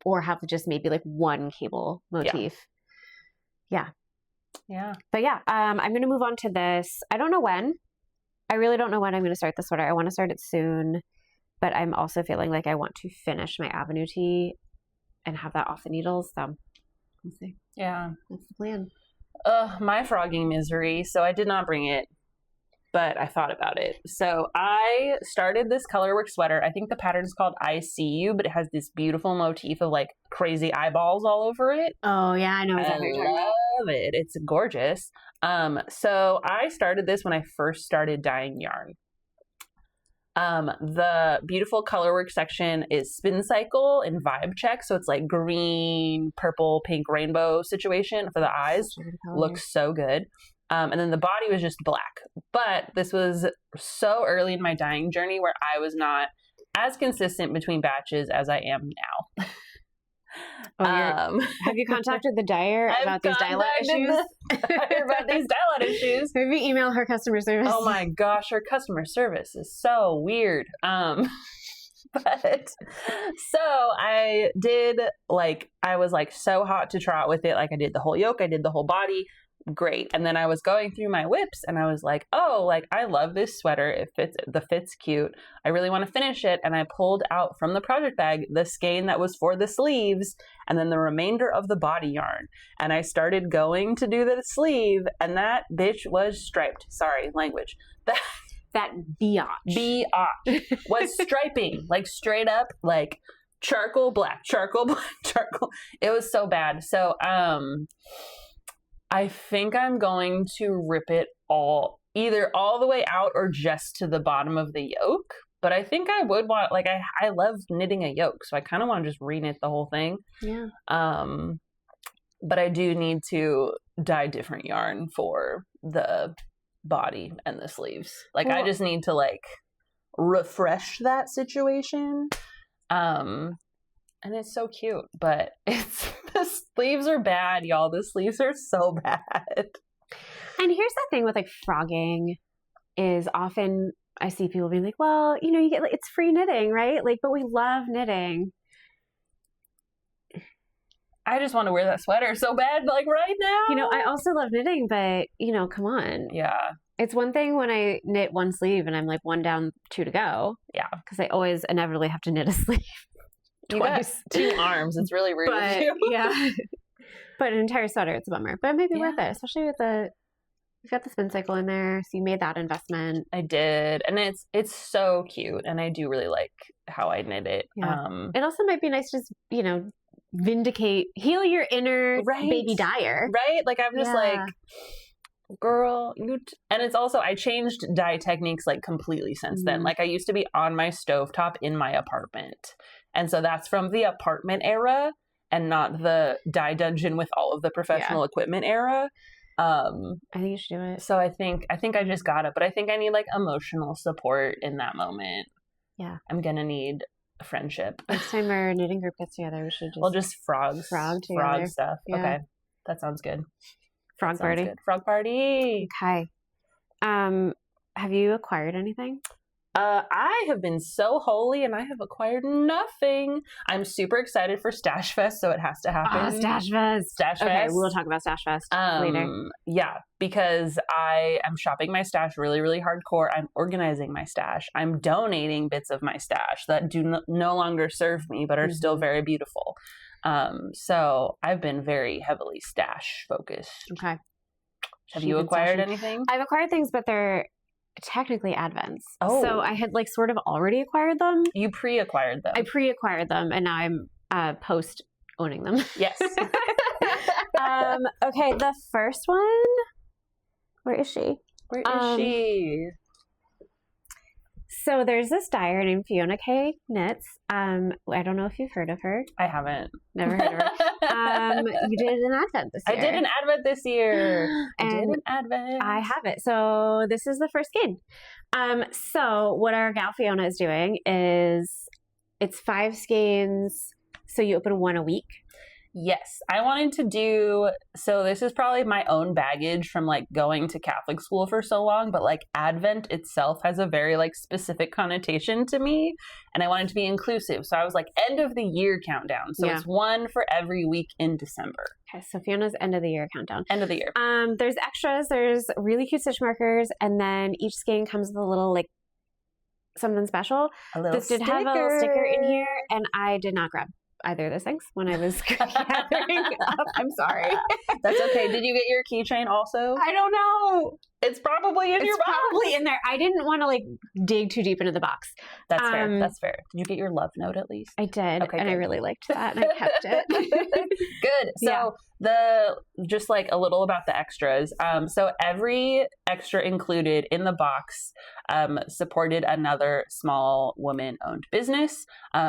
Or have just maybe like one cable motif. Yeah. Yeah. But yeah, I'm going to move on to this. I don't know when. I really don't know when I'm going to start the sweater. I want to start it soon, but I'm also feeling like I want to finish my Avenue tee and have that off the needles. So we'll see. Yeah. That's the plan. My frogging misery. So I did not bring it, but I thought about it. So I started this colorwork sweater. I think the pattern is called I See You, but it has this beautiful motif of like crazy eyeballs all over it. Oh yeah, I know exactly what you're talking about. Love it. It's gorgeous. So I started this when I first started dyeing yarn. The beautiful colorwork section is Spincycle and Vibe Check. So it's like green, purple, pink, rainbow situation for the eyes. Looks so good. And then the body was just black. But this was so early in my dyeing journey where I was not as consistent between batches as I am now. Have you contacted the dyer about these dye lot issues? About these dye lot issues. Maybe email her customer service. Oh my gosh, her customer service is so weird. But so I did I was so hot to trot with it. Like I did the whole yoke, I did the whole body. Great. And then I was going through my whips and I was like, oh, I love this sweater. It fits, the fit's cute. I really want to finish it. And I pulled out from the project bag the skein that was for the sleeves and then the remainder of the body yarn. And I started going to do the sleeve and that bitch was striped. Sorry, language. That biatch was striping, straight up, charcoal black, charcoal. It was so bad. So, I think I'm going to rip it either all the way out or just to the bottom of the yoke. But I think I would want, like, I love knitting a yoke, so I kind of want to just reknit the whole thing. Yeah. But I do need to dye different yarn for the body and the sleeves. Like, I just need to, like, refresh that situation. And it's so cute, but the sleeves are bad, y'all. The sleeves are so bad. And here's the thing with like frogging is often I see people being like, well, you know, you get like, it's free knitting, right? Like, but we love knitting. I just want to wear that sweater so bad, like right now. You know, I also love knitting, but you know, come on. Yeah. It's one thing when I knit one sleeve and I'm like 1 down, 2 to go. Yeah. Because I always inevitably have to knit a sleeve. Twice. 2 arms. It's really rude. But, yeah. But an entire sweater, it's a bummer. But it may be worth it, especially with you've got the Spincycle in there, so you made that investment. I did. And it's so cute. And I do really like how I knit it. Yeah. It also might be nice to just, you know, heal your inner baby dyer. Right? Like I'm just like, girl, and it's also, I changed dye techniques like completely since then. Like I used to be on my stovetop in my apartment. And so that's from the apartment era and not the dye dungeon with all of the professional equipment era. I think you should do it. So I think I just got it, but I think I need like emotional support in that moment. Yeah. I'm going to need friendship. Next time our knitting group gets together, we should just frog stuff. Yeah. Okay. That sounds good. Frog party. Good. Frog party. Okay. Have you acquired anything? I have been so holy and I have acquired nothing. I'm super excited for Stash Fest, so it has to happen. Oh, Stash Fest. Stash Fest. Okay, we'll talk about Stash Fest later. Yeah, because I am shopping my stash really, really hardcore. I'm organizing my stash. I'm donating bits of my stash that do no longer serve me, but are still very beautiful. So I've been very heavily stash focused. Okay. Have you acquired anything? I've acquired things, but they're technically advents. Oh. So I had like sort of already acquired them. You pre-acquired them. I pre-acquired them and now I'm post owning them. Yes. Okay, the first one. Where is she? Where is she? So there's this dyer named Fiona Kay Knits. I don't know if you've heard of her. I haven't. Never heard of her. You did an advent this year. I did an advent this year. I did an advent. I have it. So this is the first skein. So what our gal Fiona is doing is it's 5 skeins. So you open 1 a week. Yes, I wanted to do, so this is probably my own baggage from like going to Catholic school for so long, but like Advent itself has a very like specific connotation to me and I wanted to be inclusive. So I was like end of the year countdown. So it's 1 for every week in December. Okay, so Fiona's end of the year countdown. End of the year. There's extras, there's really cute stitch markers, and then each skein comes with a little like something special. A little This did have a little sticker in here and I did not grab either of those things when I was gathering up. I'm sorry. That's okay. Did you get your keychain also? I don't know. It's probably in your box. It's probably in there. I didn't want to like dig too deep into the box. That's fair. That's fair. Did you get your love note at least? I did. Okay, and good. I really liked that and I kept it. Good. So just like a little about the extras. So every extra included in the box supported another small woman-owned business.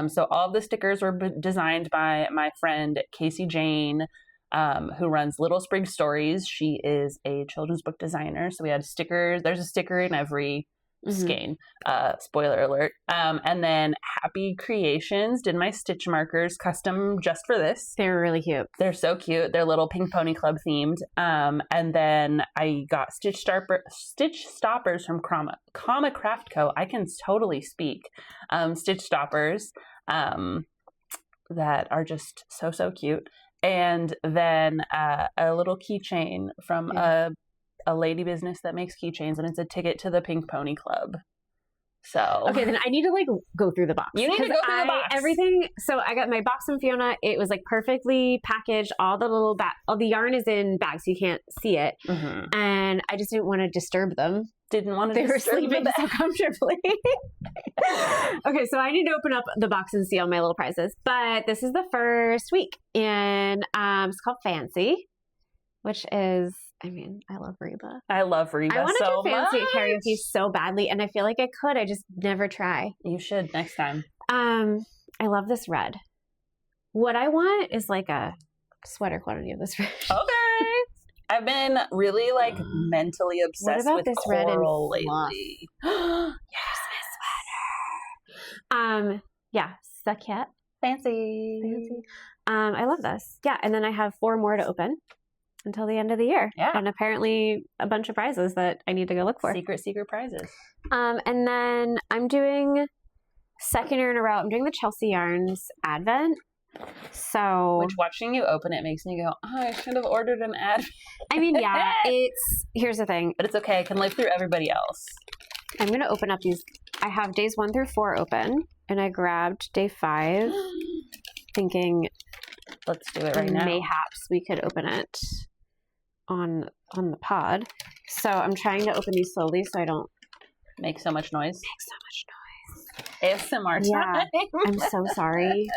So all of the stickers were designed by my friend Casey Jane, who runs Little Sprig Stories. She is a children's book designer. So we had stickers. There's a sticker in every skein. Spoiler alert. And then Happy Creations did my stitch markers custom just for this. They were really cute. They're so cute. They're little Pink Pony Club themed. And then I got stitch stoppers from Comma Craft Co. I can totally speak. Stitch stoppers that are just so cute. And then a little keychain from a lady business that makes keychains, and it's a ticket to the Pink Pony Club. So okay, then I need to like go through the box. You need to go through the box. Everything. So I got my box from Fiona. It was like perfectly packaged. All the yarn is in bags, so you can't see it. And I just didn't want to disturb them. They were sleeping so comfortably. Okay, so I need to open up the box and see all my little prizes. But this is the first week, and it's called Fancy, which is I mean, I love Reba. I love Reba I want to so do fancy much. karaoke so badly, and I feel like I could. I just never try. You should next time. I love this red. What I want is like a sweater quantity of this red. Okay. I've been really like mentally obsessed about with this red and coral fluff? lately. Yes, my sweater. Yeah, Saket. Fancy. I love this. Yeah, and then I have 4 more to open until the end of the year. Yeah. And apparently a bunch of prizes that I need to go look for. Secret prizes. And then I'm doing, second year in a row, I'm doing the Chelsea Yarns Advent. So, Which watching you open it makes me go, oh, I should have ordered an ad. I mean, yeah, here's the thing. But it's okay. I can live through everybody else. I'm going to open up these. I have days 1 through 4 open, and I grabbed day 5 thinking, let's do it right now. Mayhaps we could open it on the pod. So I'm trying to open these slowly so I don't make so much noise. ASMR time. Yeah, I'm so sorry.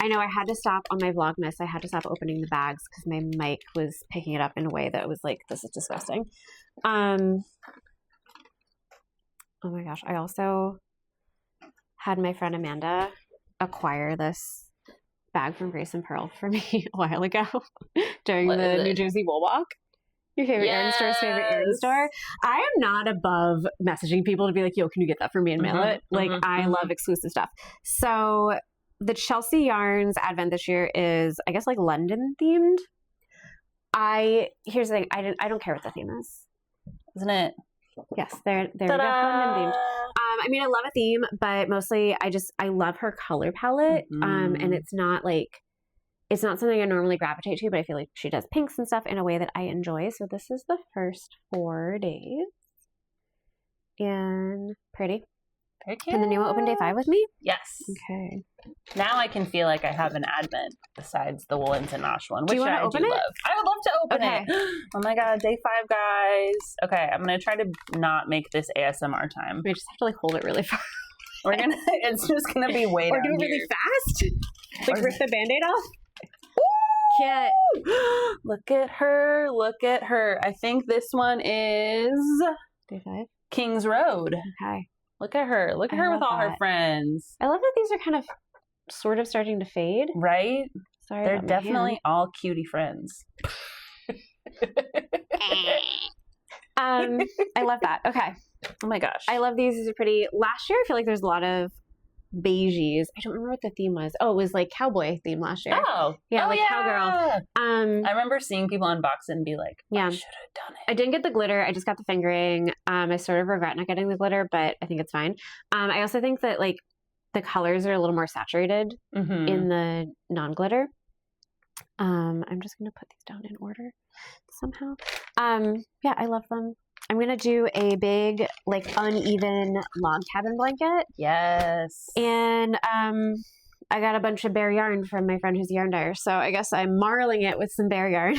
I know I had to stop on my Vlogmas. I had to stop opening the bags because my mic was picking it up in a way that was like, this is disgusting. Oh my gosh. I also had my friend Amanda acquire this bag from Grace and Pearl for me a while ago during the New Jersey Wool Walk. Your favorite yarn store's favorite yarn store. I am not above messaging people to be like, yo, can you get that for me and mail it? Like, I love exclusive stuff. So the Chelsea Yarns Advent this year is, I guess, like London themed. Here's the thing. I don't care what the theme is. Isn't it? Yes, they're London themed. I mean, I love a theme, but mostly I love her color palette. And it's not something I normally gravitate to, but I feel like she does pinks and stuff in a way that I enjoy. So this is the first 4 days. And pretty. Very cute. And then you want to open day 5 with me? Yes. Okay. Now I can feel like I have an advent besides the Woolens and Nosh one, which I do love. I would love to open it. Oh my god, day 5, guys. Okay, I'm gonna try to not make this ASMR time. We just have to like hold it really far. It's just gonna be way or down do it really here. fast. Like rip the Band-Aid off. Can't. Look at her. Look at her. I think this one is day 5. King's Road. Okay. Look at her. Look at her with all her friends. I love that these are kind of sort of starting to fade. Right? Sorry. They're definitely all cutie friends. I love that. Okay. Oh my gosh. I love these. These are pretty. Last year, I feel like there's a lot of beiges. I don't remember what the theme was. Oh, it was like cowboy theme last year. Cowgirl. I remember seeing people unbox it and be like, I should have done it. I didn't get the glitter. I just got the fingering. I sort of regret not getting the glitter, but I think it's fine. I also think that like the colors are a little more saturated in the non-glitter. I'm just going to put these down in order somehow. Yeah, I love them. I'm going to do a big, like, uneven log cabin blanket. Yes. And I got a bunch of bear yarn from my friend who's a yarn dyer. So I guess I'm marling it with some bear yarn.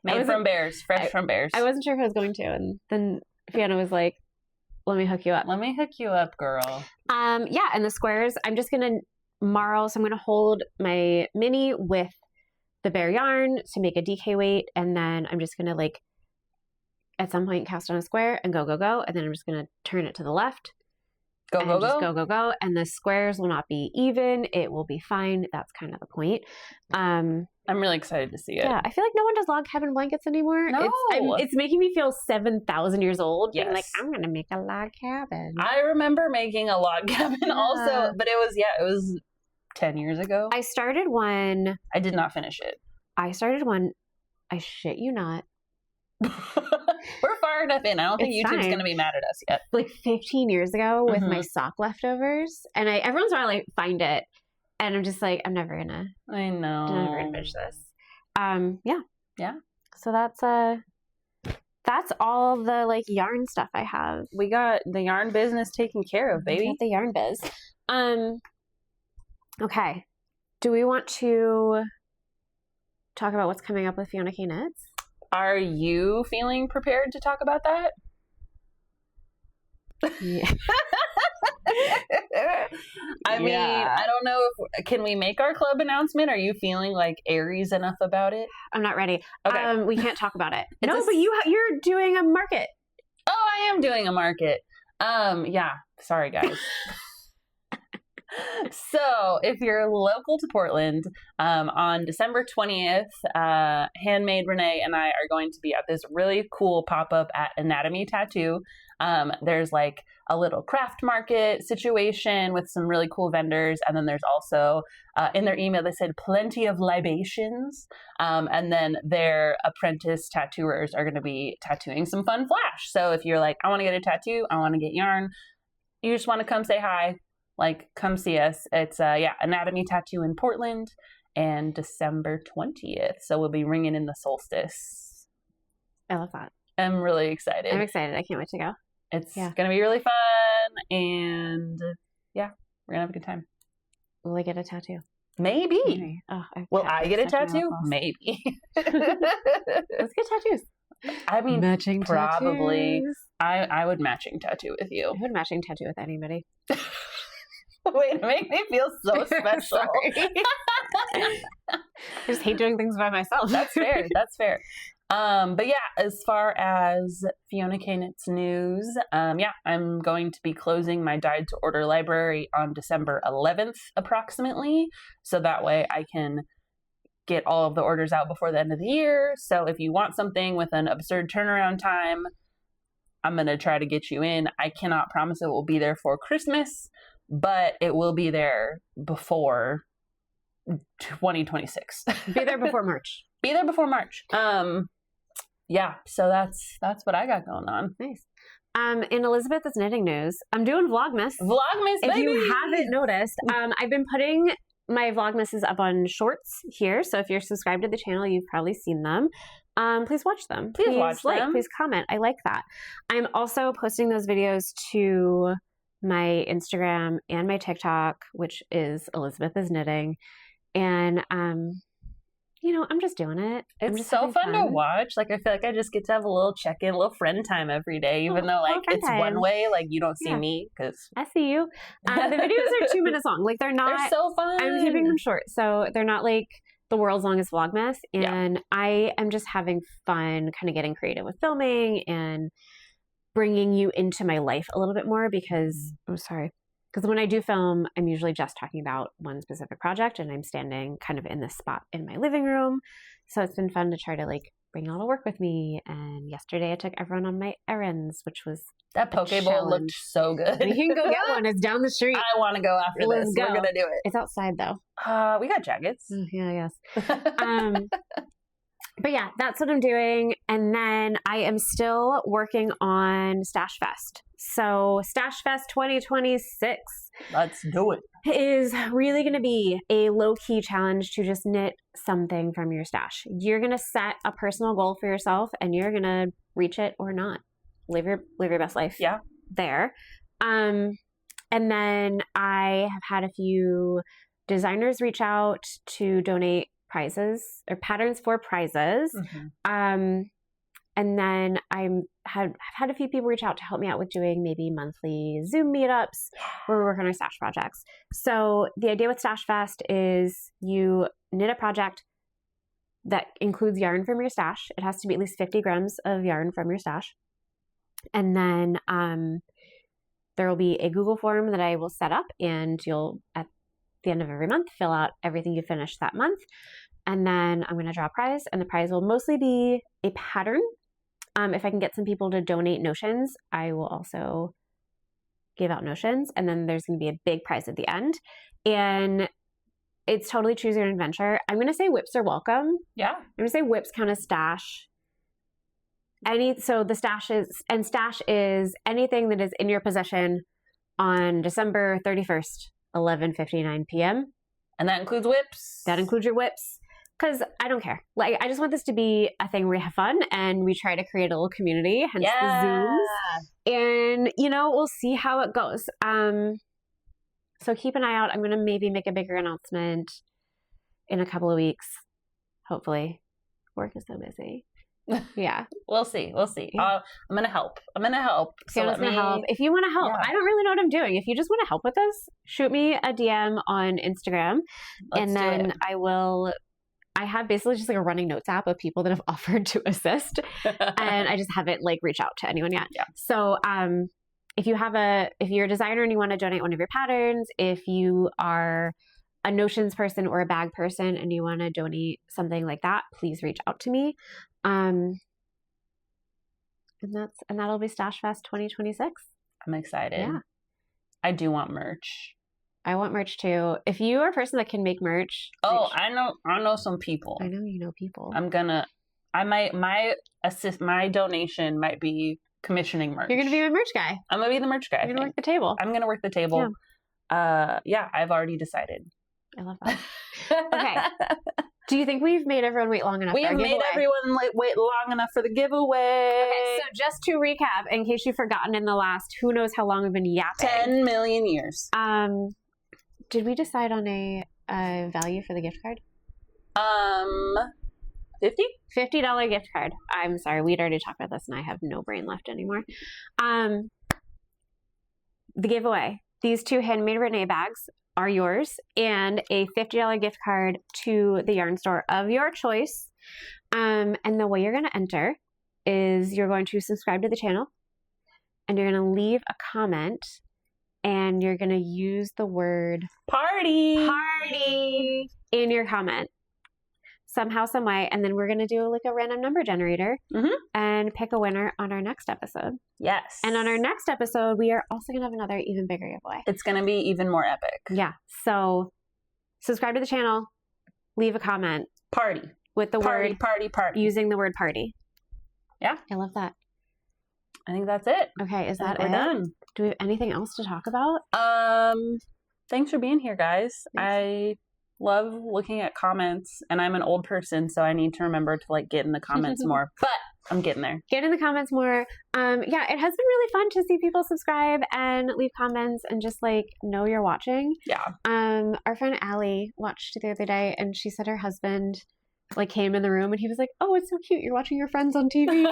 Made from bears. Fresh from bears. I wasn't sure if I was going to. And then Fiona was like, let me hook you up. Let me hook you up, girl. Yeah, and the squares, I'm just going to marl. So I'm going to hold my mini with the bear yarn to make a DK weight. And then I'm just going to, like, at some point cast on a square and go, and then I'm just going to turn it to the left. Go. And the squares will not be even. It will be fine. That's kind of the point. I'm really excited to see it. Yeah, I feel like no one does log cabin blankets anymore. No. It's making me feel 7,000 years old. Yes. Being like, I'm going to make a log cabin. I remember making a log cabin also, but it was 10 years ago. I started one. I did not finish it. I started one. I shit you not. We're far enough in. I don't think YouTube's going to be mad at us yet. Like 15 years ago with my sock leftovers. And every once in a while I find it. And I'm just like, I'm never going to. I know. I'm never going to finish this. Yeah. Yeah. So that's all the like yarn stuff I have. We got the yarn business taken care of, baby. We got the yarn biz. Okay. Do we want to talk about what's coming up with Fiona Kay Knits? Are you feeling prepared to talk about that? I mean, I don't know can we make our club announcement? Are you feeling like Aries enough about it? I'm not ready. Okay. We can't talk about it. But you're doing a market. Oh, I am doing a market. Yeah. Sorry, guys. So if you're local to Portland, on December 20th, Handmade Renee and I are going to be at this really cool pop-up at Anatomy Tattoo. There's like a little craft market situation with some really cool vendors. And then there's also, in their email, they said plenty of libations. And then their apprentice tattooers are going to be tattooing some fun flash. So if you're like, I want to get a tattoo, I want to get yarn, you just want to come say hi, like come see us. It's Anatomy Tattoo in Portland, and December 20th. So we'll be ringing in the solstice. I love that. I'm really excited. I'm excited. I can't wait to go. It's going to be really fun, and yeah, we're going to have a good time. Will I get a tattoo? Maybe. Oh, will I get a tattoo? Maybe. Let's get tattoos. I mean, matching probably. Tattoos. I would matching tattoo with you. I would matching tattoo with anybody. Wait, it makes me feel so special. I just hate doing things by myself. That's fair. That's fair. But yeah, as far as Fiona Kay Knits news, I'm going to be closing my Dyed to Order library on December 11th, approximately. So that way I can get all of the orders out before the end of the year. So if you want something with an absurd turnaround time, I'm going to try to get you in. I cannot promise it will be there for Christmas, but it will be there before 2026. Be there before March. Be there before March. Yeah, so that's what I got going on. Nice. In Elizabeth's knitting news, I'm doing Vlogmas. Vlogmas, baby! If you haven't noticed, I've been putting my Vlogmases up on shorts here. So if you're subscribed to the channel, you've probably seen them. Please watch them. Please watch them. Please comment. I like that. I'm also posting those videos to my Instagram and my TikTok, which is Elizabeth is Knitting. And I'm just doing it. It's so fun to watch. Like, I feel like I just get to have a little check-in, a little friend time every day, even though, like, it's one way. Like, you don't see me because... I see you. The videos are 2 minutes long. Like, they're so fun. I'm keeping them short. So they're not, like, the world's longest Vlogmas. And I am just having fun kind of getting creative with filming and bringing you into my life a little bit more because... Because when I do film, I'm usually just talking about one specific project and I'm standing kind of in this spot in my living room. So it's been fun to try to like bring y'all to work with me. And yesterday I took everyone on my errands, which was that poke bowl looked so good. You can go get one. It's down the street. I want to go after this. We're going to do it. It's outside though. We got jackets. Yeah, yes. But yeah, that's what I'm doing. And then I am still working on Stash Fest. So Stash Fest 2026. Let's do it. Is really going to be a low-key challenge to just knit something from your stash. You're going to set a personal goal for yourself and you're going to reach it or not. Live your best life. Yeah. There. And then I have had a few designers reach out to donate prizes or patterns for prizes. Mm-hmm. And then I've had a few people reach out to help me out with doing maybe monthly Zoom meetups where we work on our stash projects. So the idea with Stash Fest is you knit a project that includes yarn from your stash. It has to be at least 50 grams of yarn from your stash. And then there will be a Google form that I will set up and you'll, at the end of every month, fill out everything you finished that month. And then I'm going to draw a prize, and the prize will mostly be a pattern. If I can get some people to donate notions, I will also give out notions. And then there's going to be a big prize at the end. And it's totally choose your own adventure. I'm going to say whips are welcome. Yeah. I'm going to say whips count as stash. So the stash is anything that is in your possession on December 31st, 11:59 p.m. And that includes whips. That includes your whips. Because I don't care. Like, I just want this to be a thing where we have fun and we try to create a little community, hence the Zooms. And, we'll see how it goes. So keep an eye out. I'm going to maybe make a bigger announcement in a couple of weeks. Hopefully. Work is so busy. Yeah. We'll see. Yeah. I'm gonna help. Fiona's gonna help. If you want to help, Yeah. I don't really know what I'm doing. If you just want to help with this, shoot me a DM on Instagram, and then I have basically just like a running notes app of people that have offered to assist, and I just haven't like reached out to anyone yet. Yeah. So, if you're a designer and you want to donate one of your patterns, if you are a notions person or a bag person and you want to donate something like that, please reach out to me. And that'll be Stash Fest 2026. I'm excited. Yeah. I do want merch. I want merch too. If you are a person that can make merch. I know some people. I know you know people. My donation might be commissioning merch. You're going to be my merch guy. I'm going to be the merch guy. You're going to work the table. I'm going to work the table. Yeah, I've already decided. I love that. Okay. Do you think we've made everyone wait long enough? We have made everyone wait long enough for the giveaway. Okay, so just to recap, in case you've forgotten in the last, who knows how long we've been yapping. 10 million years. Did we decide on a value for the gift card? 50? $50 gift card. I'm sorry, we'd already talked about this and I have no brain left anymore. The giveaway. These 2 handmade Renee bags are yours, and a $50 gift card to the yarn store of your choice. And the way you're going to enter is you're going to subscribe to the channel, and you're going to leave a comment, and you're going to use the word party in your comment somehow, some way, and then we're going to do like a random number generator and pick a winner on our next episode. Yes. And on our next episode, we are also going to have another even bigger giveaway. It's going to be even more epic. Yeah. So subscribe to the channel, leave a comment. Party. With the word party. Using the word party. Yeah. I love that. I think that's it. Okay. Is that it? We're done. Do we have anything else to talk about? Thanks for being here, guys. Thanks. I love looking at comments, and I'm an old person, so I need to remember to like get in the comments more, but I'm getting there. Get in the comments more. Yeah, it has been really fun to see people subscribe and leave comments and just like know you're watching. Yeah. Our friend Allie watched the other day, and she said her husband like came in the room and he was like, "Oh, it's so cute. You're watching your friends on TV."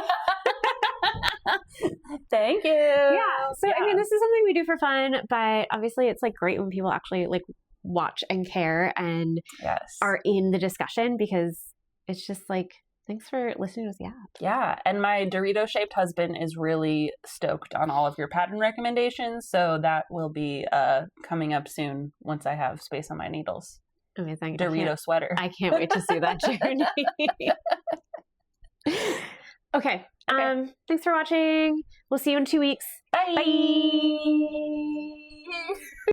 Thank you. Yeah. So I mean, this is something we do for fun, but obviously it's like great when people actually like watch and care and are in the discussion, because it's just like, thanks for listening to us yap. Yeah, and my Dorito-shaped husband is really stoked on all of your pattern recommendations, so that will be coming up soon once I have space on my needles. Amazing. Dorito sweater. I can't wait to see that journey. Okay. Thanks for watching. We'll see you in 2 weeks. Bye. Bye.